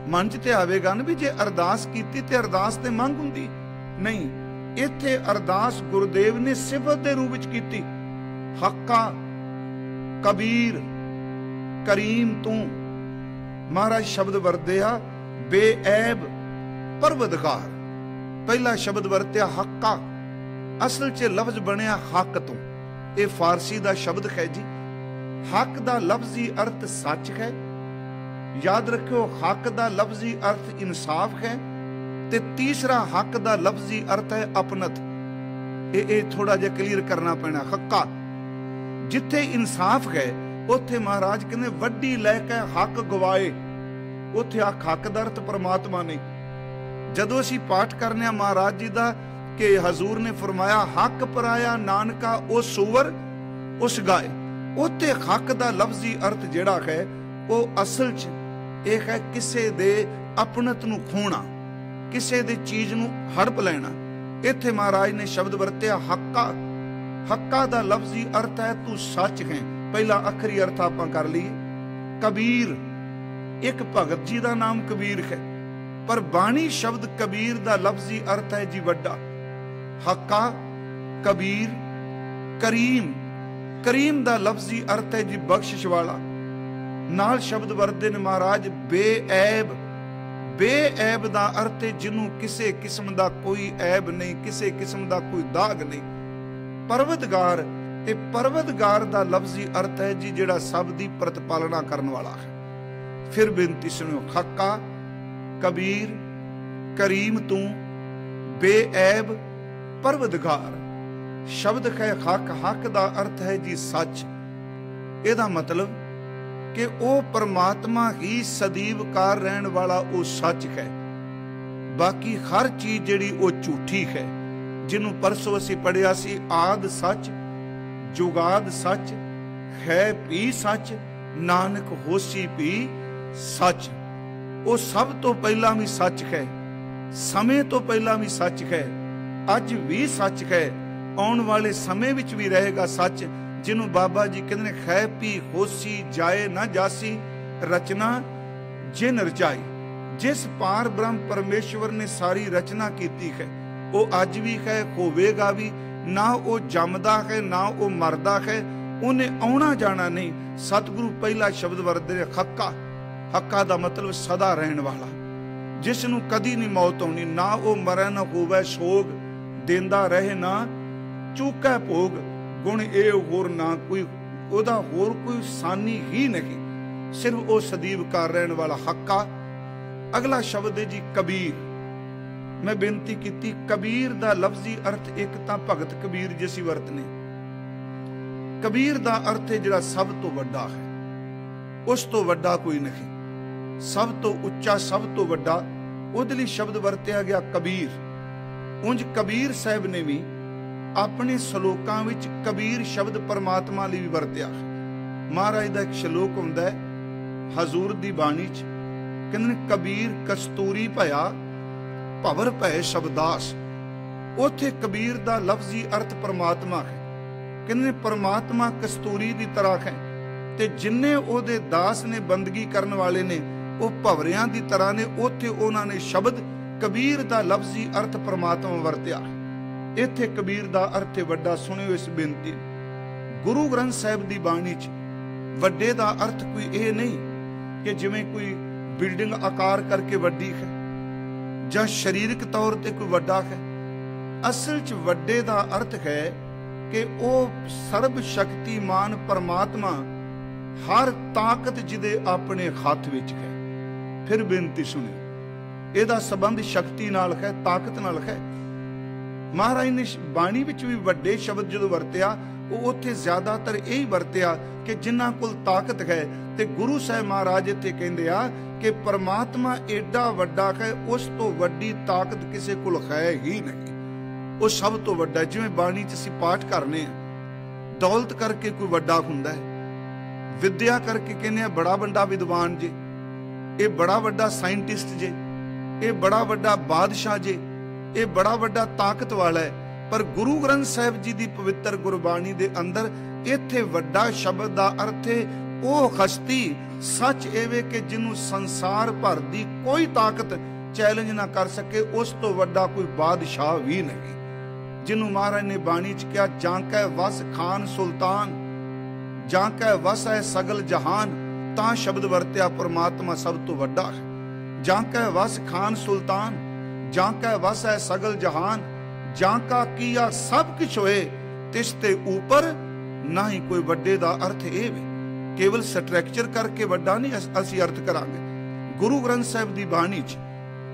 ਮਨ ਚ ਤੇ ਆਵੇਗਾ ਨਾ ਵੀ ਜੇ ਅਰਦਾਸ ਕੀਤੀ ਤੇ ਅਰਦਾਸ ਤੇ ਮੰਗ ਹੁੰਦੀ ਨਹੀਂ। ਇੱਥੇ ਅਰਦਾਸ ਗੁਰਦੇਵ ਨੇ ਸਿਫਤ ਦੇ ਰੂਪ ਵਿੱਚ ਕੀਤੀ। ਹੱਕਾ ਕਬੀਰ ਕਰੀਮ ਤੂੰ। ਮਹਾਰਾਜ ਸ਼ਬਦ ਵਰਤਿਆ ਬੇਐਬ ਪਰਵਦਗਾਰ। ਪਹਿਲਾ ਸ਼ਬਦ ਵਰਤਿਆ ਹੱਕਾ, ਅਸਲ 'ਚ ਲਫ਼ਜ਼ ਬਣਿਆ ਹੱਕ ਤੋਂ। ਇਹ ਫਾਰਸੀ ਦਾ ਸ਼ਬਦ ਹੈ ਜੀ। ਹੱਕ ਦਾ ਲਫ਼ਜ਼ੀ ਅਰਥ ਸੱਚ ਹੈ। ਯਾਦ ਰੱਖਿਓ, ਹੱਕ ਦਾ ਲਫ਼ਜ਼ੀ ਅਰਥ ਇਨਸਾਫ ਹੈ ਤੇ ਤੀਸਰਾ ਹੱਕ ਦਾ ਲਫ਼ਜ਼ੀ ਅਰਥ ਹੈ ਅਪਨਤ। ਇਹ ਥੋੜਾ ਜਿਹਾ ਕਲੀਅਰ ਕਰਨਾ ਪੈਣਾ। ਹੱਕਾ ਜਿੱਥੇ ਇਨਸਾਫ ਹੈ ਉੱਥੇ ਮਹਾਰਾਜ ਕਹਿੰਦੇ ਵੱਡੀ ਲੈ ਕੇ ਹੱਕ ਗਵਾਏ। ਉੱਥੇ ਹੱਕ ਦਾ ਅਰਥ ਪਰਮਾਤਮਾ ਨਹੀਂ। ਜਦੋਂ ਅਸੀਂ ਪਾਠ ਕਰਨੇ ਆ ਮਹਾਰਾਜ ਜੀ ਦਾ ਕਿ ਹਜ਼ੂਰ ਨੇ ਫਰਮਾਇਆ ਹੱਕ ਪਰਾਇਆ ਨਾਨਕਾ ਉਹ ਸੂਵਰ ਉਸ ਗਾਏ, ਉੱਥੇ ਹੱਕ ਦਾ ਲਫ਼ਜ਼ੀ ਅਰਥ ਜਿਹੜਾ ਹੈ ਉਹ ਅਸਲ 'ਚ ਇਹ ਹੈ ਕਿਸੇ ਦੇ ਆਪਣਤ ਨੂੰ ਖੋਣਾ, ਕਿਸੇ ਦੀ ਚੀਜ਼ ਨੂੰ ਹੜਪ ਲੈਣਾ। ਇੱਥੇ ਮਹਾਰਾਜ ਨੇ ਸ਼ਬਦ ਵਰਤਿਆ ਹੱਕਾ। ਹੱਕਾ ਦਾ ਲਫ਼ਜ਼ੀ ਅਰਥ ਹੈ ਤੂੰ ਸੱਚ ਹੈ। ਪਹਿਲਾ ਅੱਖਰੀ ਅਰਥ ਆਪਾਂ ਕਰ ਲਈਏ। ਕਬੀਰ, ਇੱਕ ਭਗਤ ਜੀ ਦਾ ਨਾਮ ਕਬੀਰ ਹੈ, ਪਰ ਬਾਣੀ ਸ਼ਬਦ ਕਬੀਰ ਦਾ ਲਫ਼ਜ਼ੀ ਅਰਥ ਹੈ ਜੀ ਵੱਡਾ। हक्का, कबीर, करीम। करीम दा लफ्जी अर्थ है जी बख्शिश वाला। नाल शब्द वरते ने महाराज बेऐब। बेऐब दा अर्थ है जिन्हों किसी किस्म दा कोई ऐब नहीं, किसी किस्म दा कोई दाग नहीं। परवतगार, ते परवतगार दा लफ्जी अर्थ है जी जिहड़ा सब दी प्रतिपालना करने वाला है। फिर बेनती सुनियो, हक्का, कबीर, करीम तू, बेऐब, परवतगार। शब्द है हक। हक दा अर्थ है जी सच। एदा मतलब कि ओ परमात्मा ही सदैव कार रहने वाला वो सच है, बाकी हर चीज जिहड़ी वो झूठी है। जिन्हों परसों असीं पढ़िया सी, आद सच, जुगाद सच, है भी सच, नानक होसी भी सच। वो सब तो पहला भी सच है, समय तो पहला भी सच है, अज भी सच है, आने वाले समय विच भी रहेगा सच। जिन्हों बाबा जी कहते हैं खै पी होसी जाए ना जासी, रचना जिन रचाई। जिस पार ब्रह्म परमेश्वर ने सारी रचना की है, वो अज भी है, होवेगा भी। ना वो जमदा है, ना वो मरदा है, उन्हें आना जाना नहीं। सतगुरु पहला शब्द वरतदे हक्का। हक्का दा मतलब सदा रहने वाला, जिसनों कदी नहीं मौत आनी। ना वो मरै ना होवे सोग, देंदा रहे ना चूकै भोग। गुण ए होर ना कोई ओदा होर कोई सानी ही नहीं, सिर्फ वो सदैव कार रहने वाला हक्का। अगला शब्द है जी कबीर। मैं बेनती की, कबीर दा लफ्जी अर्थ एक तां भगत कबीर जिसी वरतने। कबीर दा अर्थ है जिहड़ा सब तो वड्डा है, उस तो वड्डा कोई नहीं। सब तो उच्चा, सब तो वड्डा, उहदे लई शब्द वरतिया गया कबीर। उंज कबीर साहब ने भी अपने श्लोकां विच कबीर शब्द परमात्मा लई भी वरतिया है। महाराज दा एक श्लोक हुंदा है हजूर दी बाणी च, कहंदे ने कबीर कस्तूरी भया भवर भय शबदास। उथे कबीर दा लफ्जी अर्थ परमात्मा है। कहंदे परमात्मा कस्तूरी दी तरह है, ते जिन्ने ओदे दास ने बंदगी करने वाले ने वो भवरियां दी तरह ने। उथे उन्हां ने शब्द कबीर दा लफ्जी अर्थ परमात्मा वरतिया है। इत्थे कबीर दा अर्थ वड्डा। सुनियो इस बेनती, गुरु ग्रंथ साहिब दी बाणी च वड्डे दा अर्थ कोई ये नहीं कि जिवें कोई बिल्डिंग आकार करके वड्डी है, जां शरीरक तौर ते कोई वड्डा है। असल च वड्डे दा अर्थ है कि वो सर्व शक्तिमान परमात्मा, हर ताकत जिदे अपने हाथ विच है। फिर बेनती सुनियो, ਇਹਦਾ संबंध शक्ति नाल है, ताकत नाल है। महाराज ने बाणी विच भी वड्डे शब्द जो वरतिया, वो उत्थे ज्यादातर यही वरतिया कि जिन्हां कोल ताकत है। ते गुरु साहब महाराज इत्थे कहंदे आ कि परमात्मा एडा वड्डा है, उस तो वड्डी ताकत किसी कोल है ही नहीं। वो सब तो वड्डा। जिवें बाणी च असीं पाठ करने आ, दौलत करके कोई वड्डा हुंदा है, विद्या करके कहने बड़ा वड्डा विद्वान जे, ये बड़ा वड्डा साइंटिस्ट जे, ये बड़ा वड्डा बादशाह जे, ये बड़ा वड्डा ताकत वाला है। पर गुरु ग्रंथ साहिब जी दी पवित्र गुरबाणी दे अंदर इत्थे वड्डा शब्द दा अर्थ है वो हस्ती सच एवे कि जिन्हों संसार भर दी कोई ताकत चैलेंज ना कर सके, उस तो वड्डा कोई बादशाह भी नहीं। जिन्हों महाराज ने बाणी च कहा, जांकै वस खान सुल्तान, जांकै वस है सगल जहान। ता शब्द वरत्या परमात्मा सब तो वड्डा है। जांकै वस खान सुल्तान, जांकै वस है सगल जहान, जांका किया सब कुछ होए, तिसते ऊपर ना ही कोई वड्डे दा अर्थ ए वे। केवल स्ट्रक्चर करके वड्डा नहीं असी अर्थ करांगे। गुरु ग्रंथ साहिब दी बाणी च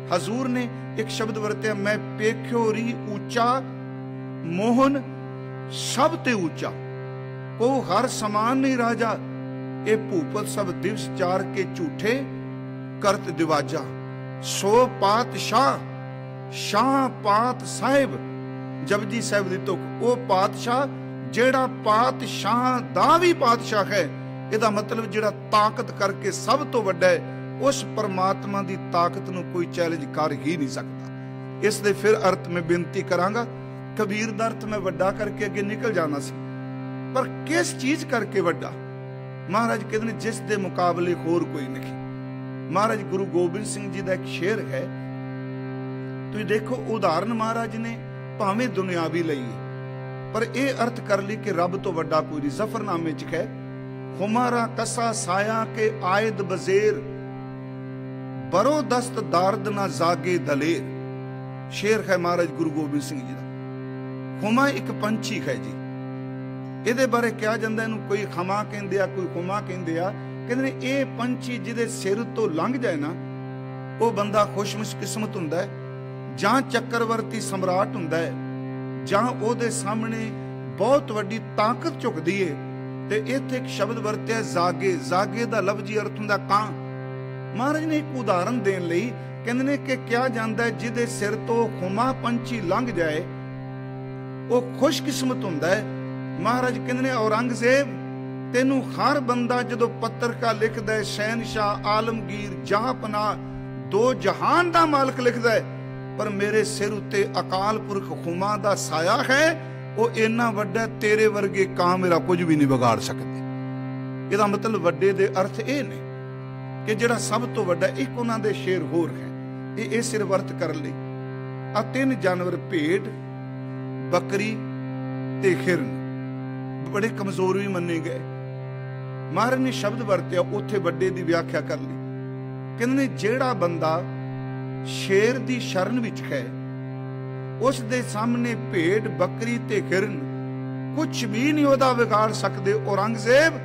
हजूर ने एक शब्द वरत्या, मैं पेख्यो री ऊंचा मोहन सब ते ऊंचा, को हर समान नहीं राजा। ये भूपत सब दिवस चार के झूठे करत दिवाजा। सो पातशाह शाह पात साहिब, जपजी साहिब दी तुक, वो पातशाह जेड़ा पातशाह दा भी पातशाह है। ਇਹਦਾ मतलब ਜਿਹੜਾ ਤਾਕਤ ਕਰਕੇ ਸਭ ਤੋਂ ਵੱਡਾ ਹੈ, ਉਸ ਪਰਮਾਤਮਾ ਦੀ ਤਾਕਤ ਨੂੰ ਕੋਈ ਚੈਲੰਜ ਕਰ ਹੀ ਨਹੀਂ ਸਕਦਾ। ਇਸ ਦੇ ਫਿਰ ਅਰਥ ਮੈਂ ਬੇਨਤੀ ਕਰਾਂਗਾ। ਕਬੀਰ ਦਾ ਅਰਥ ਮੈਂ ਵੱਡਾ ਕਰਕੇ ਅੱਗੇ ਨਿਕਲ ਜਾਣਾ ਸੀ, ਪਰ ਕਿਸ ਚੀਜ਼ ਕਰਕੇ ਵੱਡਾ? ਮਹਾਰਾਜ ਕਹਿੰਦੇ ਨੇ ਜਿਸ ਦੇ ਮੁਕਾਬਲੇ ਹੋਰ ਕੋਈ ਨਹੀਂ। ਮਹਾਰਾਜ ਗੁਰੂ ਗੋਬਿੰਦ ਸਿੰਘ ਜੀ ਦਾ ਇੱਕ ਸ਼ੇਰ ਹੈ, ਤੁਸੀਂ ਦੇਖੋ ਉਦਾਹਰਨ ਮਹਾਰਾਜ ਨੇ भावें दुनियावी लईए, पर यह अर्थ कर ली कि रब तो वड्डा कोई नहीं। जफरनामे च है हुमारा कसा साया के आयद बजेर, बरो दस्त दारद ना जागे दलेर। शेर है महाराज गुरु गोबिंद सिंह जी का। हुमा एक पंछी है जी, ਇਹਦੇ ਬਾਰੇ ਕਿਹਾ ਜਾਂਦਾ ਇਹਨੂੰ ਕੋਈ ਖਮਾ ਕਹਿੰਦੇ ਆ, ਕੋਈ ਹੁਮਾ ਕਹਿੰਦੇ ਆ। ਕਹਿੰਦੇ ਨੇ ਇਹ ਪੰਛੀ ਜਿਹਦੇ ਸਿਰ ਤੋਂ ਲੰਘ ਜਾਏ ਨਾ, ਉਹ ਬੰਦਾ ਖੁਸ਼ਕਿਸਮਤ ਹੁੰਦਾ ਹੈ, ਜਾਂ ਚੱਕਰਵਰਤੀ ਸਮਰਾਟ ਹੁੰਦਾ ਹੈ, ਜਾਂ ਉਹਦੇ ਸਾਹਮਣੇ ਬਹੁਤ ਵੱਡੀ ਤਾਕਤ ਝੁਕਦੀ ਏ। ਤੇ ਇੱਥੇ ਇੱਕ ਸ਼ਬਦ ਵਰਤਿਆ ਜਾਗੇ। ਜਾਗੇ ਦਾ ਲਫ਼ਜ਼ੀ ਅਰਥ ਹੁੰਦਾ ਕਾਂ। ਮਹਾਰਾਜ ਨੇ ਇੱਕ ਉਦਾਹਰਨ ਦੇਣ ਲਈ ਕਹਿੰਦੇ ਨੇ ਕਿ ਕਿਹਾ ਜਾਂਦਾ ਜਿਹਦੇ ਸਿਰ ਤੋਂ ਹੁਮਾ ਪੰਛੀ ਲੰਘ ਜਾਏ ਉਹ ਖੁਸ਼ਕਿਸਮਤ ਹੁੰਦਾ ਹੈ। महाराज कहते हैं औरंगजेब तेनू हर बंदा जो पत्रका लिखता है शहनशाह आलमगीर जहांपना दो जहान दा मालक लिखता है, पर मेरे सिर उत्ते अकाल पुरख हुमा दा साया है, वो इन्ना वड्डा तेरे वर्गे कां मेरा कुछ भी नहीं बिगाड़ सकते। इहदा मतलब वड्डे दे अर्थ ये ने कि जिहड़ा सब तो वड्डा एक उन्हां दे शेर होर है। ये सिर्फ अर्थ कर लई आ तीन जानवर भेड़ बकरी ते हिरन बड़े कमजोर भी मन्ने गए। महाराज ने शब्द वरत्या उत्थे वड्डे दी व्याख्या कर ली। कहंदे ने जेड़ा बंदा शेर दी शरण विच है उस दे सामने भेड़ बकरी ते हिरन कुछ भी नहीं ओदा बिगाड़ सकदे। औरंगजेब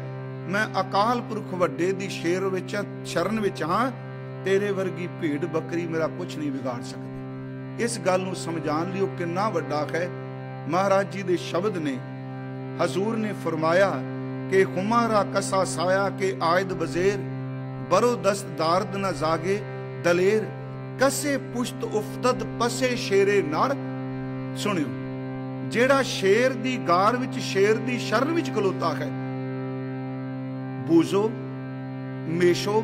मैं अकाल पुरख वड्डे दी शेर विच शरण विच हां, तेरे वर्गी भेड़ बकरी मेरा कुछ नहीं बिगाड़ सकदी। इस गल नूं समझाण लई ओह किन्ना वड्डा है। महाराज जी दे शब्द ने हजूर ने फरमाया कि हुमारा कसा साया के आयद बजेर, बरो दस्त दारद न जागे दलेर, कसे पुश्त उफ्तद पसे शेरे नर। सुनियो, जेड़ा शेर दी गार विच शेर दी शरण विच खलोता है, बूजो मेशो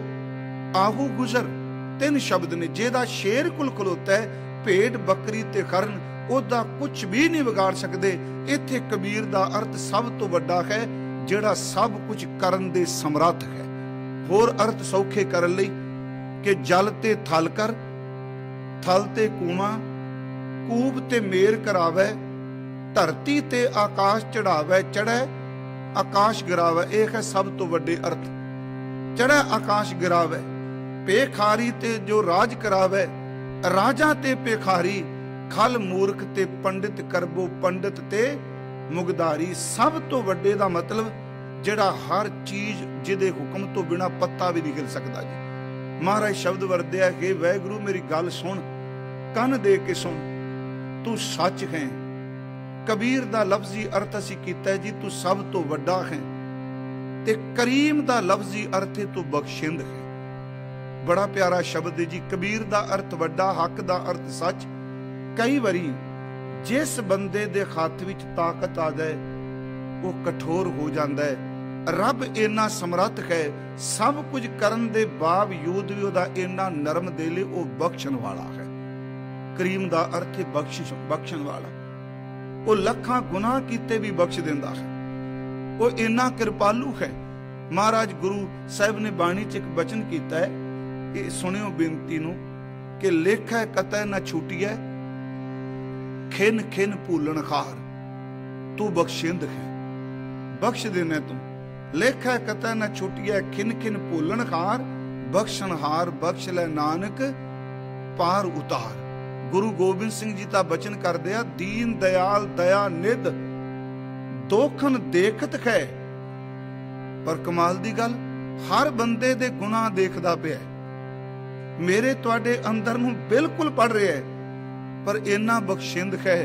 आहू गुजर तीन शब्द ने। जेदा शेर कुल खलोता है भेड़ बकरी ते खरन ओदा कुछ भी नहीं बिगाड़ सकते। इत्थे कबीर दा अर्थ सब तो वड्डा है, जेड़ा सब कुछ करन दे समर्थ है। होर अर्थ सौखे करन लई कि जल ते थल कर, थल ते कूमा, कूब ते मेर करावे, धरती ते आकाश चढ़ावे, चढ़े आकाश गिरावे। एक है सब तो वड्डे अर्थ। चढ़े आकाश गिरावे, पेखारी ते जो राज करावे, राजा ते पेखारी, खल मूर्ख ते पंडित करबो पंडित ते मुगदारी। सब तो वड्डे दा मतलब जेड़ा हर चीज जिदे हुक्म तो बिना पत्ता भी नहीं हिल सकता जी। महाराज शब्द वरदिया कि वाहिगुरू मेरी गल सुन, कन दे के सुन, तू सच है। कबीर दा लफ्जी अर्थ असी कीता जी तू सब तो वड्डा है, ते करीम दा लफ्जी अर्थ तू बख्शिंद है। बड़ा प्यारा शब्द है जी। कबीर दा अर्थ वड्डा, हक दा अर्थ सच। कई बारी जिस बंदे दे हथ विच ताकत आ जाए वो कठोर हो जाता है। रब इन्ना समर्थ है, सब कुछ करन दे बावजूद भी ओदा इन्ना नरम दिल है, वो बख्शण वाला है। करीम दा अर्थ है बख्शिश, बख्शण वाला। वो लखां गुनाह कीते भी बख्श दिंदा है, वो इन्ना कृपालु है। महाराज गुरु साहिब ने बाणी च एक बचन कीता है, ये सुनियो बेनती नूं कि लेखा कतै ना छूटिए, खिन खिन भूलन खार, तू बख्शिंद है। बख्श देना तू, लेखा कतै न छुटिया, खिन खिन भूलन खार, बख्शन हार बख्श लै नानक पार उतार। गुरु गोबिंद सिंह जी ता बचन कर दिया, दीन दयाल दया निध दोखन देखत है। पर कमाल दी गल, हर बंदे दे गुनाह देखदा पिया, मेरे तुहाडे अंदर नूं बिल्कुल पढ़ रहा है, पर इन्ना बख्शिंद है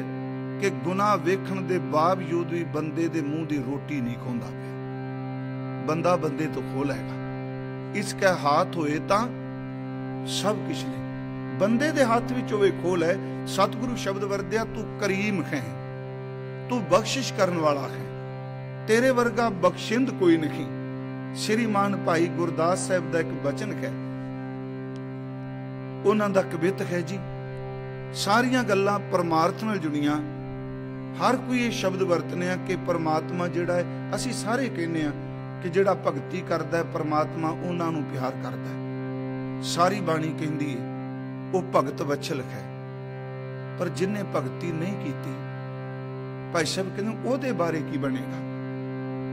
कि गुनाह वेखण दे बावजूद भी बंदे दे मुंह दी रोटी नहीं खोंदा पिया। बंदा बंदे तो खो लेगा, इसके हाथ होए तां सब कुछ ले, बंदे दे हाथ विच होवे खोल है। सतगुरु शब्द वरदिया, तू करीम है, तू बख्शिश करन वाला है, तेरे वर्गा बख्शिंद कोई नहीं। श्रीमान भाई गुरदास साहब दा एक बचन है, उन्हां दा कवित है जी। सारियां गल्लां परमार्थ नाल जुड़ियां। हर कोई ये शब्द वरतने कि परमात्मा जिहड़ा है, असीं सारे कहने कि जिहड़ा भगती करदा है परमात्मा उन्हां नूं प्यार करदा है। सारी बाणी कहंदी है वो भगत वछल है। पर जिन्हें भगती नहीं की, भाई साहब कहते ਉਹਦੇ बारे की बनेगा।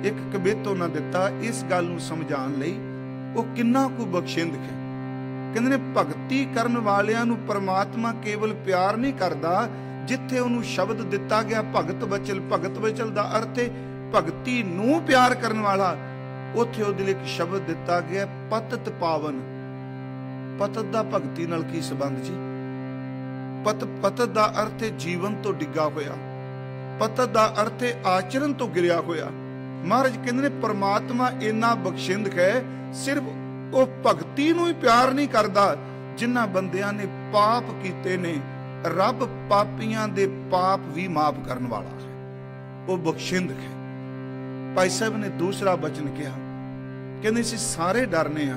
एक कबित उन्हें दिता इस गल नूं समझाउण लई, ਉਹ किन्ना कुछ बख्शिंद है। कहते ने भगती करन वालियां नूं परमात्मा केवल प्यार नहीं करदा, जिथे उन्होंने शब्द दिता गया भगत वचल। भगत वचल का अर्थ है भगती नूं प्यार करन वाला, उथे उहदे लई एक शब्द दिता गया पतत पावन। पतत दा भगती नाल की संबंध जी? पतत दा अर्थ है जीवन तो डिग्गा होया, पतत दा अर्थ है आचरण तो गिरिया होया। महाराज कहते ने परमात्मा इन्ना बख्शिंद है, सिर्फ वो भगती नूं ही प्यार नहीं करदा जिन्हां बंदियां ने पाप कीते ने। रब पापियां दे पाप भी माफ करन वाला है, वो बख्शिंद है। भाई साहब ने दूसरा वचन कहा, कहते असीं सारे डरने आ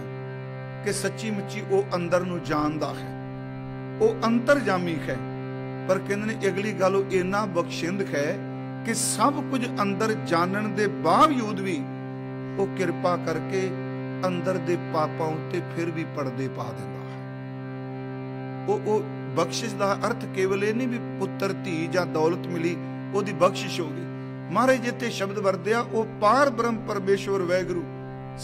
कि सच्ची मुच्ची वो अंदर नूं जानदा है, वो अंतरजामी है। पर कहते ने अगली गल वो इन्ना बख्शिंद है कि सब कुछ अंदर जानन दे बावजूद भी वो किरपा करके अंदर दे पापां उत्ते फिर भी पर्दे पा दिंदा है। वो बख्शिश का अर्थ केवल ये नहीं भी पुत्र धी या दौलत मिली ओदी बख्शिश होगी। महाराज जिथे शब्द वरदिया वो पार ब्रह्म परमेश्वर वैगुरु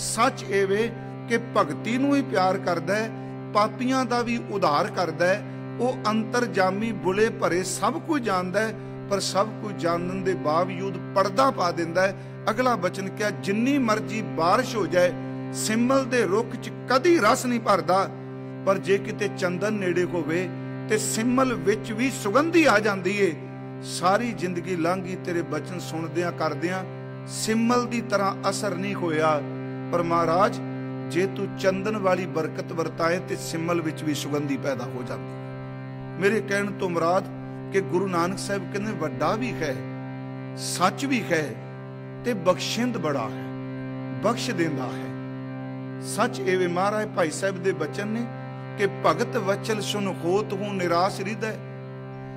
सच एवे कि भगती नूं ही प्यार करदा है, पापियां दा भी उधार करदा है। वो अंतरजामी बुले भरे सब कुछ जानदा है, पर सब कुछ जानन दे बावजूद पर्दा पा दिंदा है। अगला वचन क्या, जिन्नी मर्जी बारिश हो जाए सिमल दे रुख च कदी रस नहीं भरदा, पर जे किते चंदन नेड़े होवे ते सिमल विच भी सुगंधी आ जांदी है। सारी जिंदगी लंघी तेरे बचन सुनदियां करदियां सिमल दी तरह असर नहीं होया, पर महाराज जे तू चंदन वाली बरकत वरताए ते सिमल विच भी सुगंधी पैदा हो जाती। मेरे कहण तो मुराद कि गुरु नानक साहब कहते वड्डा भी है, सच भी है, ते बख्शिंद बड़ा है, बख्श देंदा है। सच एवे महाराज भाई साहब दे बचन ने कि भगत वचल सुन होत हूं निराश हृदय,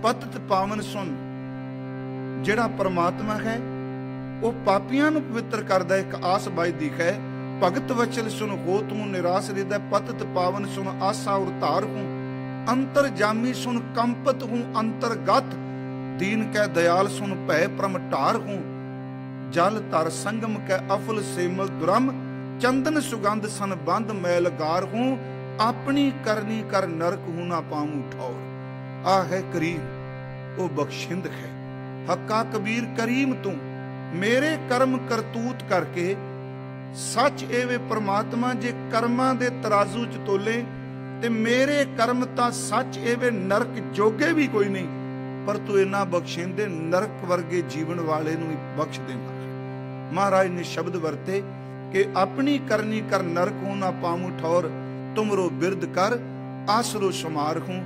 पतत पावन सुन। जेड़ा परमात्मा है वो पापियां नूं पवित्र करदा, एक आस बाजदी है। भगत वचल सुन होत हूं निराश हृदय, पतत पावन सुन आशा और तार हूं। अंतर जामी सुन कंपत हूं अंतरगत, दीन कै दयाल सुन भय परम ढार हूं। जल तर संगम कै अफल सेमल दुरम, चंदन सुगंध सन बंद मैल गार हूं। अपनी करनी कर नरक हूं ना पाऊं ठौर। आ है करीम वो बख्शिंद है, हक्का कबीर करीम तू मेरे कर्म करतूत करके। सच एवे परमात्मा जे कर्मां दे तराजू च तोले ते मेरे कर्म तां सच एवे नरक जोगे भी कोई नहीं, पर तू इन्ना बख्शिंदे नरक वर्गे जीवन वाले नूं बख्श देंदा है। महाराज ने शब्द वरते कि अपनी करनी कर नरक हूं ना पाऊं ठौर, तुमरो बिरद कर आसरो शुमार हूं।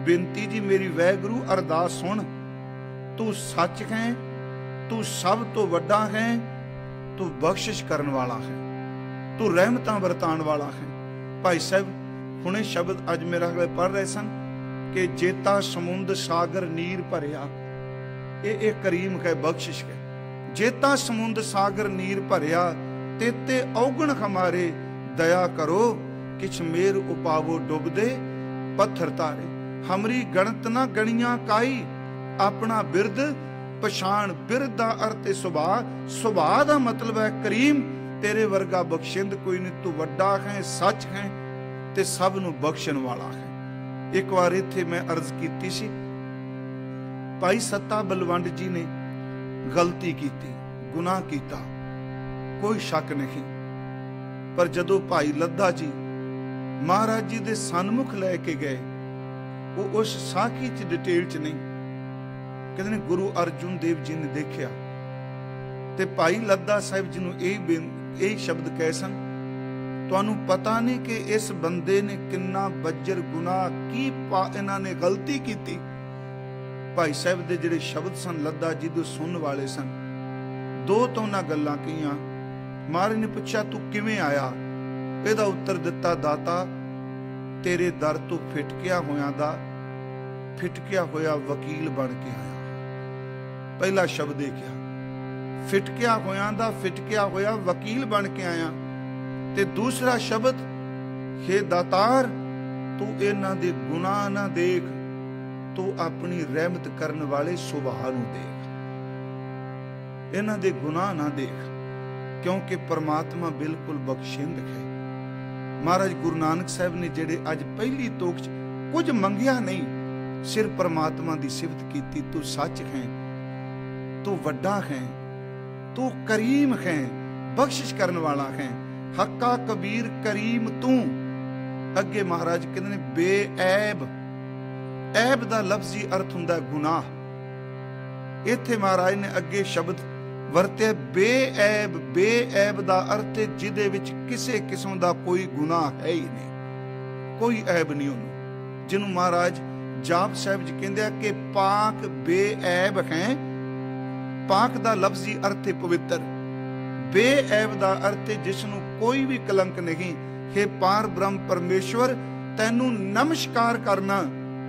बेनती जी मेरी वैगुरु अरदास सुन, तू सच है, तू सब तो वड्डा है, तू बख्शिश करन वाला है, तू रहमतां वरतान वाला है। भाई साहब हुणे शब्द अज मेरा पढ़ रहे सन कि जेता समुंद सागर नीर भरिया, ये करीम है, बख्शिश है। जेता समुंद सागर नीर भरिया, तेते औगण हमारे दया करो। किछ मेर उपावो डुबदे पत्थर तारे, हमरी गणत ना गणियां काई। अपना बिरद पछाण, बिरद दा अर्थ सुभाह, सुभाह दा मतलब है करीम। तेरे वर्गा बख्शिंद कोई नहीं, तू वड्डा है, सच है ते सब नूं बख्शण वाला है। एक बार इत्थे मैं अर्ज कीती सी, भाई सत्ता बलवंड जी ने गलती कीती, गुनाह कीता, कोई शक नहीं। पर जदों भाई लद्दा जी महाराज जी दे सन्मुख लैके गए, वो उस साखी च डिटेल च नहीं, कहते ने गुरु अर्जुन देव जी ने देखिया ते भाई लद्दा साहिब जी नूं यही शब्द कहे सन, तुहानूं पता नहीं कि इस बंदे ने किन्ना बज्जर गुनाह की इन्हां ने गलती कीती। भाई साहब दे जिहड़े शब्द सन लद्दा जी दे सुनन वाले सन, दो तो उन्हां गल्लां कहीआं। महाराज ने पुछया तू किवें आया? ਇਹਦਾ उत्तर दिता, दाता तेरे दर तो फिटकिया होया वकील बन के आया। पहला शब्द ये क्या, फिटकिया होया वकील बन के आया। ते दूसरा शब्द, हे दातार तू इन्हां दे गुनाह ना देख, तू अपनी रहमत करने वाले सुभाह नूं देख, इन्हां दे गुनाह ना देख, क्योंकि परमात्मा बिल्कुल बख्शिंद है। महाराज गुरु नानक साहब ने जेड़े अज पहली तोक च कुछ मंगिया नहीं, सिर्फ परमात्मा दी सिफत कीती। तू सच है, तू वड्डा है, तू करीम है, बख्शिश करने वाला है। हक्का कबीर करीम तू। अगे महाराज कहते ने बेऐब, ऐब दा लफ्जी अर्थ हुंदा गुनाह। इत्थे महाराज ने अगे शब्द वरते बेऐब। बेऐब दा अर्थ जिदे विच किसे किस्म दा कोई गुनाह है ही नहीं, कोई ऐब नहीं उन्होंने, जिन्हों महाराज जाप साहिब जी कहते हैं कि पाक बेऐब है। पाक दा लफ्जी अर्थ है पवित्र, बेऐब दा अर्थ है जिसनों कोई भी कलंक नहीं। हे पार ब्रह्म परमेश्वर, तैनू नमस्कार करना,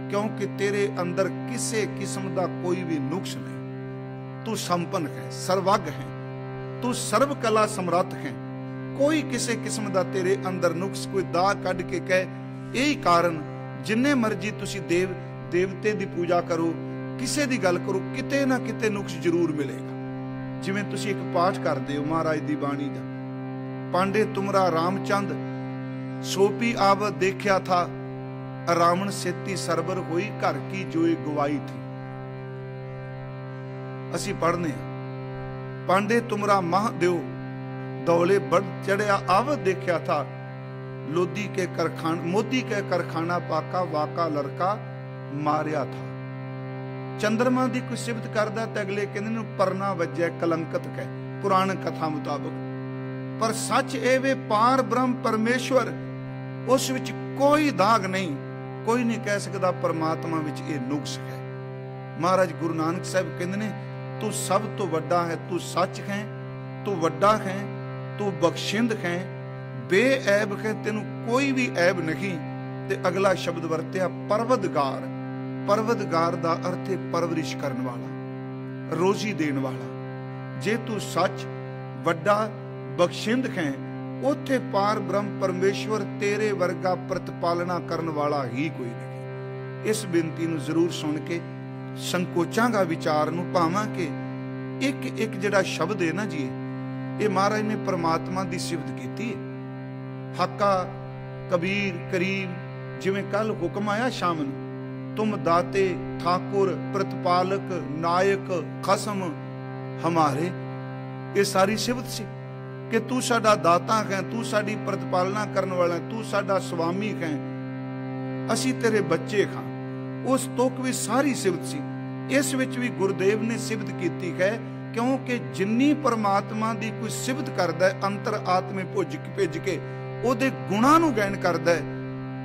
क्योंकि तेरे अंदर किसे किस्म दा कोई भी नुक्स नहीं। तू संपन्न है, सर्वज्ञ है, तू सर्व कला समर्थ है। कोई किसे किस्म दा तेरे अंदर नुक्स, कोई दा कढ़ के कहे। यही कारण जिन्ने मर्जी तुसी देव देवते दी पूजा करो, किसे दी गल करो, किते ना किते नुक्स जरूर मिलेगा। जिवें तुसी एक पाठ करदे हो महाराज दी बाणी दा, पांडे तुमरा रामचंद सोपी आवत देखिया था, रावण सेती सरबर होई, घर की जोई गवाई थी। असी पढ़ने पांडे तुमरा महादेव दौले बढ़ चढ़िया आवत देखिया था, लोधी के करखान मोदी के करखाना पाका, वाका लड़का मारिया था। चंद्रमा दी कोई सिफत करदा ते अगले कहंदे ने परना वजै कलंकत कै, पुराण कथा मुताबिक। पर सच ए वे पार ब्रह्म परमेश्वर, उस विच कोई दाग नहीं। कोई नहीं कह सकदा परमात्मा विच ये नुक्स है। महाराज गुरु नानक साहब कहंदे ने तू सब तो वड्डा है, तू सच है, तू वड्डा है, तू बख्शिंद है, बेऐब है, तेनू कोई भी ऐब नहीं। ते अगला शब्द वरत्या परवदगार। परवदगार दा अर्थ है परवरिश करने वाला, रोजी देने वाला। जे तू सच वड्डा बख्शिंद है, उत्थे पार ब्रह्म परमेश्वर तेरे वर्गा प्रतिपालना करने वाला ही कोई नहीं। इस बेनती नूं जरूर सुन के संकोचांगा विचार नूं भावां कि एक एक जिहड़ा शब्द है ना जी, ये महाराज ने परमात्मा दी सिफत कीती है। हक्का कबीर करीम, जिवें कल हुक्म आया शाम नूं, तुम दाते ठाकुर प्रतिपालक नायक खसम हमारे, ये सारी सिफत सी कि तू साडा दाता है, तू साडी प्रतिपालना करने वाला है, तू साडा स्वामी है, असी तेरे बच्चे हां। उस तुक भी सारी सिफत सी। इस विच भी गुरुदेव ने सिफत कीती है, क्योंकि जिन्नी परमात्मा दी कोई सिफत करदा है, अंतर आत्मे भुज भेज के ओदे गुणां नूं गायन करदा है,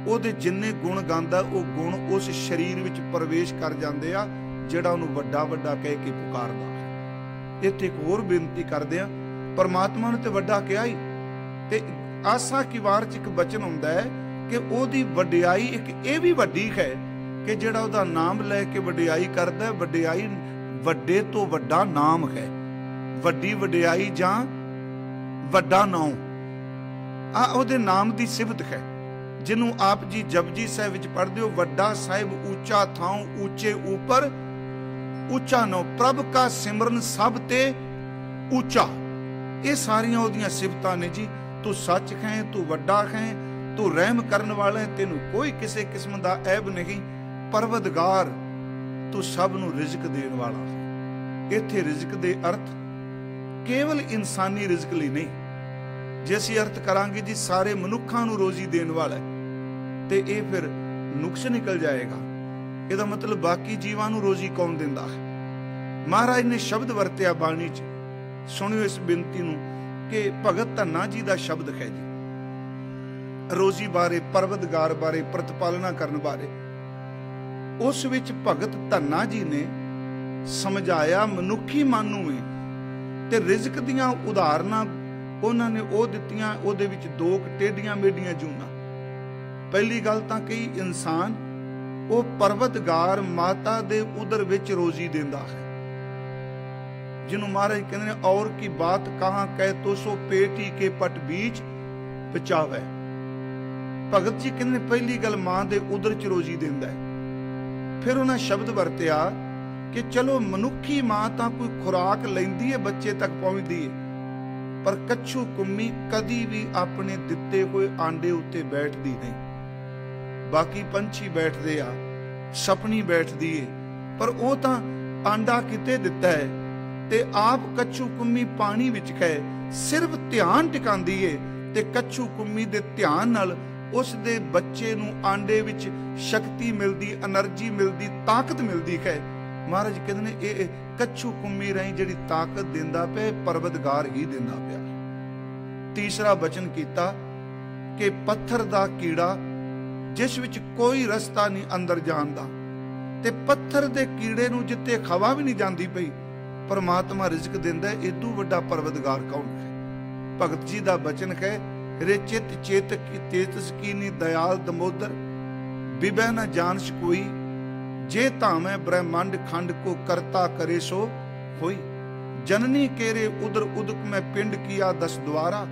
ओदे जिन्ने गुण गांदा वो गुण उस शरीर विच प्रवेश कर जांदे आ, जिहड़ा उहनूं वड्डा वड्डा कह के पुकारदा है। इत्थे एक होर बेनती करदे आ, परमात्मा ने ते वड्डा कहा ही, ते आसा की वार च एक बचन हुंदा है कि ओदी वड्डियाई एक ये भी वड्डी है कि जिहड़ा ओदा नाम लैके वड्डियाई करदा है, वड्डियाई वड्डे तो वड्डा नाम है। वड्डी वड्डियाई जां वड्डा नाम आ ओदे नाम दी सिफत है, जिन्हों आप जी जपजी साहिब विच पढ़दे हो, वड्डा साहिब ऊंचा थां ऊंचे ऊपर ऊंचा नौ, प्रभ का सिमरन सब ते ऊंचा। ये सारियां ओदियां सिफतां ने जी। तू सच है, तू वड्डा है, तू रहम करने वाला है, तेनू कोई किसी किस्म दा ऐब नहीं। परवदगार, तू सब नू रिजक देने वाला है। इत्थे रिजक दे अर्थ केवल इंसानी रिजक लई नहीं, जे असीं अर्थ करांगे जी सारे मनुखां नू रोजी देने वाला है, ते ये फिर नुक्स निकल जाएगा। ਇਹਦਾ मतलब बाकी जीवां नू रोजी कौन दिंदा है। महाराज ने शब्द वरत्या बाणी च, सुनियो इस बेनती नू कि भगत धन्ना जी दा शब्द है जी, रोजी बारे, परवदगार बारे, प्रतिपालना करने बारे। उस विच भगत धन्ना जी ने समझाया मनुखी मन नू ते रिजक दियां उदाहरणां उन्हां ने ओ दित्तियां। ओदे विच दो टेढ़ियां मेढ़ियां जूना। पहली गल तां कई इंसान वो परवतगार माता दे उदर विच रोजी देंदा है, जिन्हों महाराज कहते हैं और की बात कहां कह तो सो पेट ही के पट बीच बचावे। भगत जी कहते पहली गल मां दे उदर च रोजी देंदा है। फिर उन्हें शब्द वरतिया कि चलो मनुखी मां तां कोई खुराक लैंदी है, बच्चे तक पहुंचती है, पर कच्छू कुम्मी कदी भी अपने दिते हुए आंडे उत्ते बैठदी नहीं। बाकी पंछी बैठते आ, सपनी बैठदी है, पर वो तां आंडा किते दिता है ते आप कच्छू कुम्मी पानी विच कै सिर्फ ध्यान टिकांदी है ते कच्छू कुम्मी दे ध्यान नाल उस दे बच्चे नूं आंडे विच शक्ति मिलदी, एनर्जी मिलदी, ताकत मिलदी है। महाराज कहते ने ये कच्छू कुम्मी राही जिहड़ी ताकत दिंदा पिया परवतगार ही दिंदा पिया। तीसरा वचन कीता कि पत्थर दा कीड़ा जिस विच कोई रस्ता नहीं अंदर जाण दा, ते पत्थर दे कीड़े नूं जिथे हवा भी नहीं जांदी पई परमात्मा रिजक दिंदा है। इदू वड्डा परवतगार कौन है? भगत जी दा वचन है, रे चित चेत तेतस कीनी दयाल दमोदर, बिबह न जानस कोई, जे धामै ब्रह्मांड खंड को करता करे सो होई। जननी केरे उदर उदक में पिंड किया 10 द्वारा,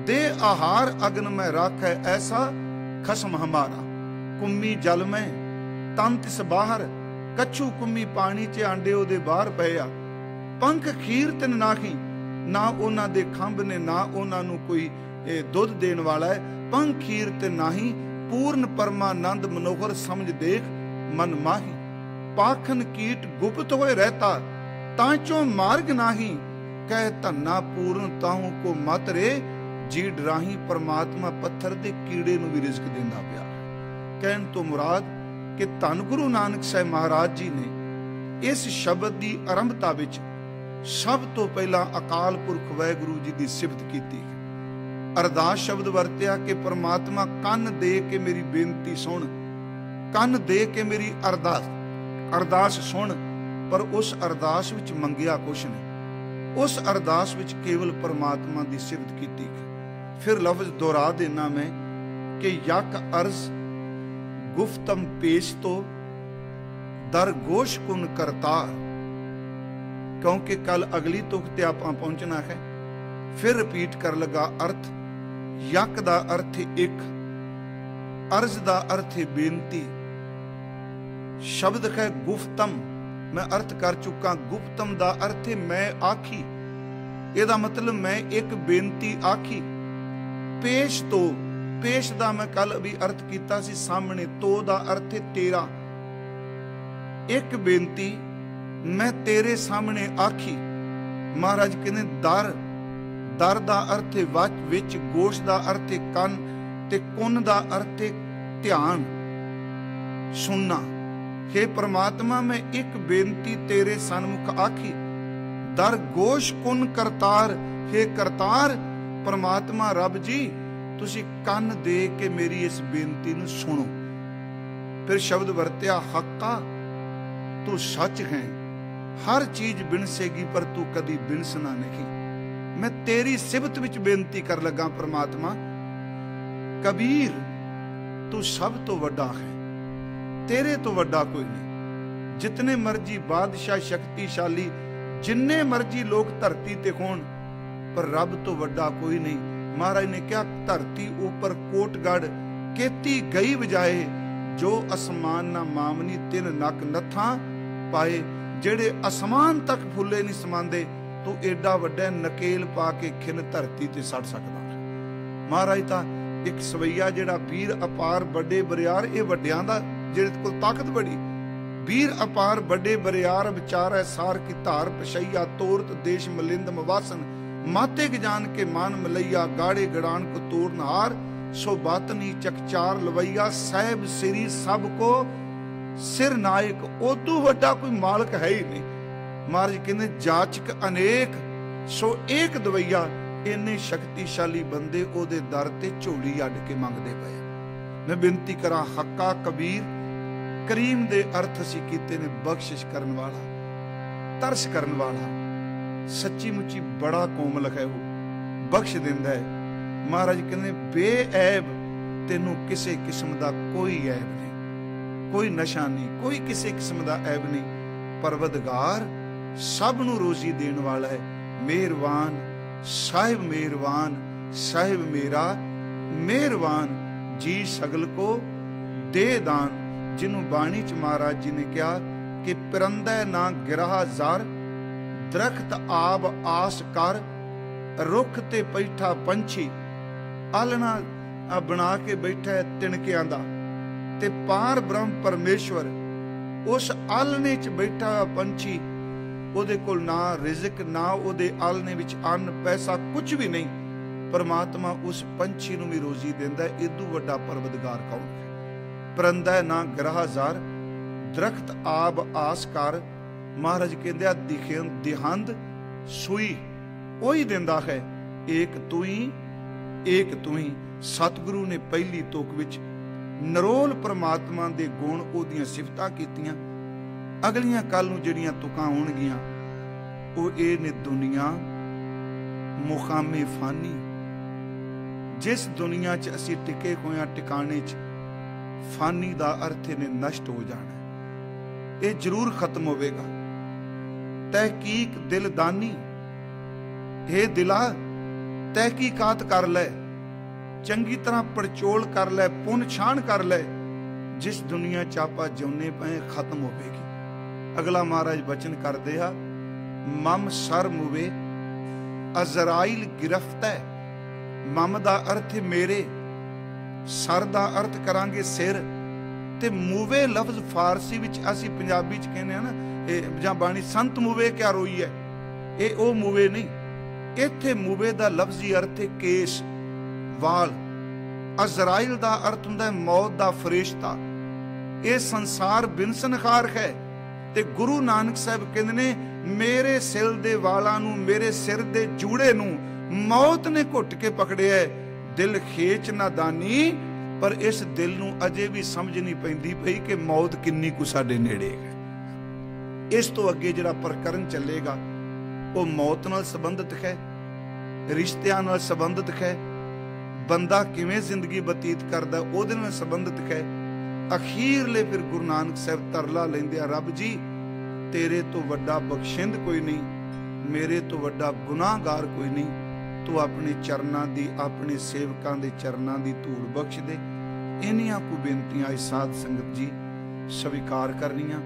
दे आहार अग्न में राखै ऐसा खसम हमारा। कुम्मी जल में तन तिस बाहर, कच्छू कुम्मी पानी च आंडे ओदे बाहर पए आ। पंख खीर तिन नाही, ना उन्हां दे खंभ ने ना उन्हां नूं कोई दुध देण वाला है। पंख खीर ते नाही, पूर्ण परमानंद मनोहर समझ देख मन माही। पाखन कीट गुप्त होए रहता, तांचो मार्ग नाही, कह धन्ना पूर्ण ताहू को मत रे, जी डराही। परमात्मा पत्थर दे कीड़े नूं भी रिजक दिंदा पिया। कहण तो मुराद कि धन गुरु नानक साहिब महाराज जी ने इस शब्द की आरंभता विच सब तो पहला अकाल पुरख वाहिगुरू जी की सिफत की। अरदास शब्द वरत्या कि परमात्मा कन दे के मेरी बेनती सुन, कन दे के मेरी अरदास सुन। पर उस अरदास विच मंगिया कुछ नहीं, उस अरदास विच केवल परमात्मा की सिफत की। फिर लफ्ज दोहरा देना मैं कि यक अर्ज गुफ्तम पेश तो दर गोश कुन करतार, क्योंकि कल अगली तुक ते आपां पहुंचना है। फिर रिपीट कर लगा अर्थ। यक दा अर्थ एक, अर्ज दा अर्थ बेनती। शब्द है गुफ्तम, मैं अर्थ कर चुका। गुप्तम दा अर्थ है मैं आखी, ਇਹਦਾ मतलब मैं एक बेनती आखी। पेश तो, पेश दा मैं कल भी अर्थ कीता सी सामने। तो दा अर्थ है तेरा, एक बेनती मैं तेरे सामने आखी। महाराज कहने दर, दर दा अर्थ है वच विच, गोश दा अर्थ है कन, ते कुन दा अर्थ है ध्यान सुनना। हे परमात्मा मैं एक बेनती तेरे सन्मुख आखी। दर गोश कुन करतार, हे करतार परमात्मा रब जी तुसी कन दे के मेरी इस बेनती नूं सुनो। फिर शब्द वरत्या हक्का, तू सच है, हर चीज बिनसेगी पर तू कदी बिनसना नहीं। मैं तेरी सिफत विच बेनती कर लगा परमात्मा। कबीर तू सब तो वड्डा है, तेरे तो वड्डा कोई नहीं। जितने मर्जी बादशाह शक्तिशाली, जिन्ने मर्जी लोग धरती ते होण, पर रब तो वड्डा कोई नहीं। महाराज ने क्या धरती ऊपर कोटगढ़ केती गई बजाए, जो आसमान ना मामनी तिन नक नथा पाए। जेड़े आसमान तक फुले नहीं समांदे, तो एडा वड्डा नकेल पा के खिन धरती ते सड़ सकदा। महाराज तां एक सवैया जेड़ा वीर अपार बड़े बरियार, ये वड्डियां दा जेड़े कोल ताकत बड़ी। वीर अपार बड़े बरियार विचार सार की धार पशैया, तोरत देश मलिंद मवासन, माते जान के मान मलैया, गाड़े गड़ान को तोड़ नहार, सो बातनी चकचार लवैया, साहिब सिरी सब को सिर नायक। उदू वड्डा कोई मालक है ही नहीं। महाराज कहते जाचक अनेक सो एक दवैया। इन्ने शक्तिशाली बंदे ओदे दर ते झोली अड के मंगदे पए। मैं बेनती करा हक्का कबीर। करीम दे अर्थ असीं कीते ने बख्शिश करन वाला, तरस करन वाला, सच्ची मुच्ची बड़ा कोमल है वो, बख्श दिंदा है। महाराज कहते बेऐब तेनू किसी किस्म का कोई ऐब नहीं, कोई नशा नहीं, कोई किसी किस्म का ऐब नहीं। परवतगार सब नू रोजी देने वाला है। मेहरबान साहिब, मेहरबान साहिब मेरा मेहरबान, जी सगल को दे दान। जिन्हों बाणी च महाराज जी ने कहा कि पिरंदै ना गिराह जार, दरख्त आब आस कर, रुख ते बैठा पंछी। आलना बना के बैठा है तिणकियां दा, ते पार ब्रह्म परमेश्वर उस आलने च बैठा पंछी, ਉਹਦੇ ਕੋਲ ना रिजक ना ਉਹਦੇ आलने विच अन्न पैसा कुछ भी नहीं, परमात्मा उस पंछी ਨੂੰ भी रोजी देंदा है। इदू वड्डा परवदगार कौन है? परंदा ना ग्रह जार, दरख्त आब आस कर। महाराज कहंदे दिखे दिहंद सुई ਉਹੀ ਦਿੰਦਾ है, एक तू ही। सतगुरु ने पहली तुक विच नरोल परमात्मा दे गुण ਉਹਦੀਆਂ सिफतां कीतियां। अगलियां कल नूं ਜਿਹੜੀਆਂ तुकां होणगीਆਂ ਉਹ ਇਹ ने दुनिया मुकामे फानी। जिस दुनिया च असीं टिके होया टिकाने च, फानी दा अर्थ ने नष्ट हो जाना, ये जरूर खत्म होवेगा। तहकीक दिलदानी, हे दिला तहकीकात कर ले, चंगी तरह पड़चोल कर ले, पुन छाण कर ले। जिस दुनिया च आपां जिउने पए खत्म होवेगी। अगला महाराज बचन करदे आ, मम सर मुवे अजराइल गिरफ्त है। मम दा अर्थ मेरे, सर दा अर्थ करांगे सिर, ते मूवे लफ्ज फारसी विच असी पंजाबी च कहने ना, जां बाणी संत मूवे क्या रोई है, ये ओ मूवे नहीं। इत्थे मूवे दा लफ्जी अर्थ है केस, वाल। अजराइल दा अर्थ हुंदा है मौत दा फरिश्ता। ये संसार बिनसनखार है, ते गुरु नानक साहब कहंदे ने मेरे सिर दे वालां नूं, मेरे सिर दे जूड़े नूं मौत ने घुट के पकड़िया। दिल खेच ना दानी, पर इस दिल नूं अजे भी समझ नहीं पैंदी पई कि मौत किन्नी कु साडे नेड़े है। इस तो अगे जिहड़ा प्रकरण चलेगा वो मौत नाल संबंधित है, रिश्तियां नाल संबंधित है, बंदा किवें जिंदगी बतीत करदा ओहदे नाल संबंधित है। अखीरले फिर गुरु नानक साहब तरला लेंदे आ, रब जी तेरे तो वड्डा बख्शिंद कोई नहीं, मेरे तो वड्डा गुनाहगार कोई नहीं। तू अपने चरनां दी, अपने सेवकां दे चरनां दी धूड़ बख्श दे। इन्हियां को बेनतियां साध संगत जी स्वीकार करनियां।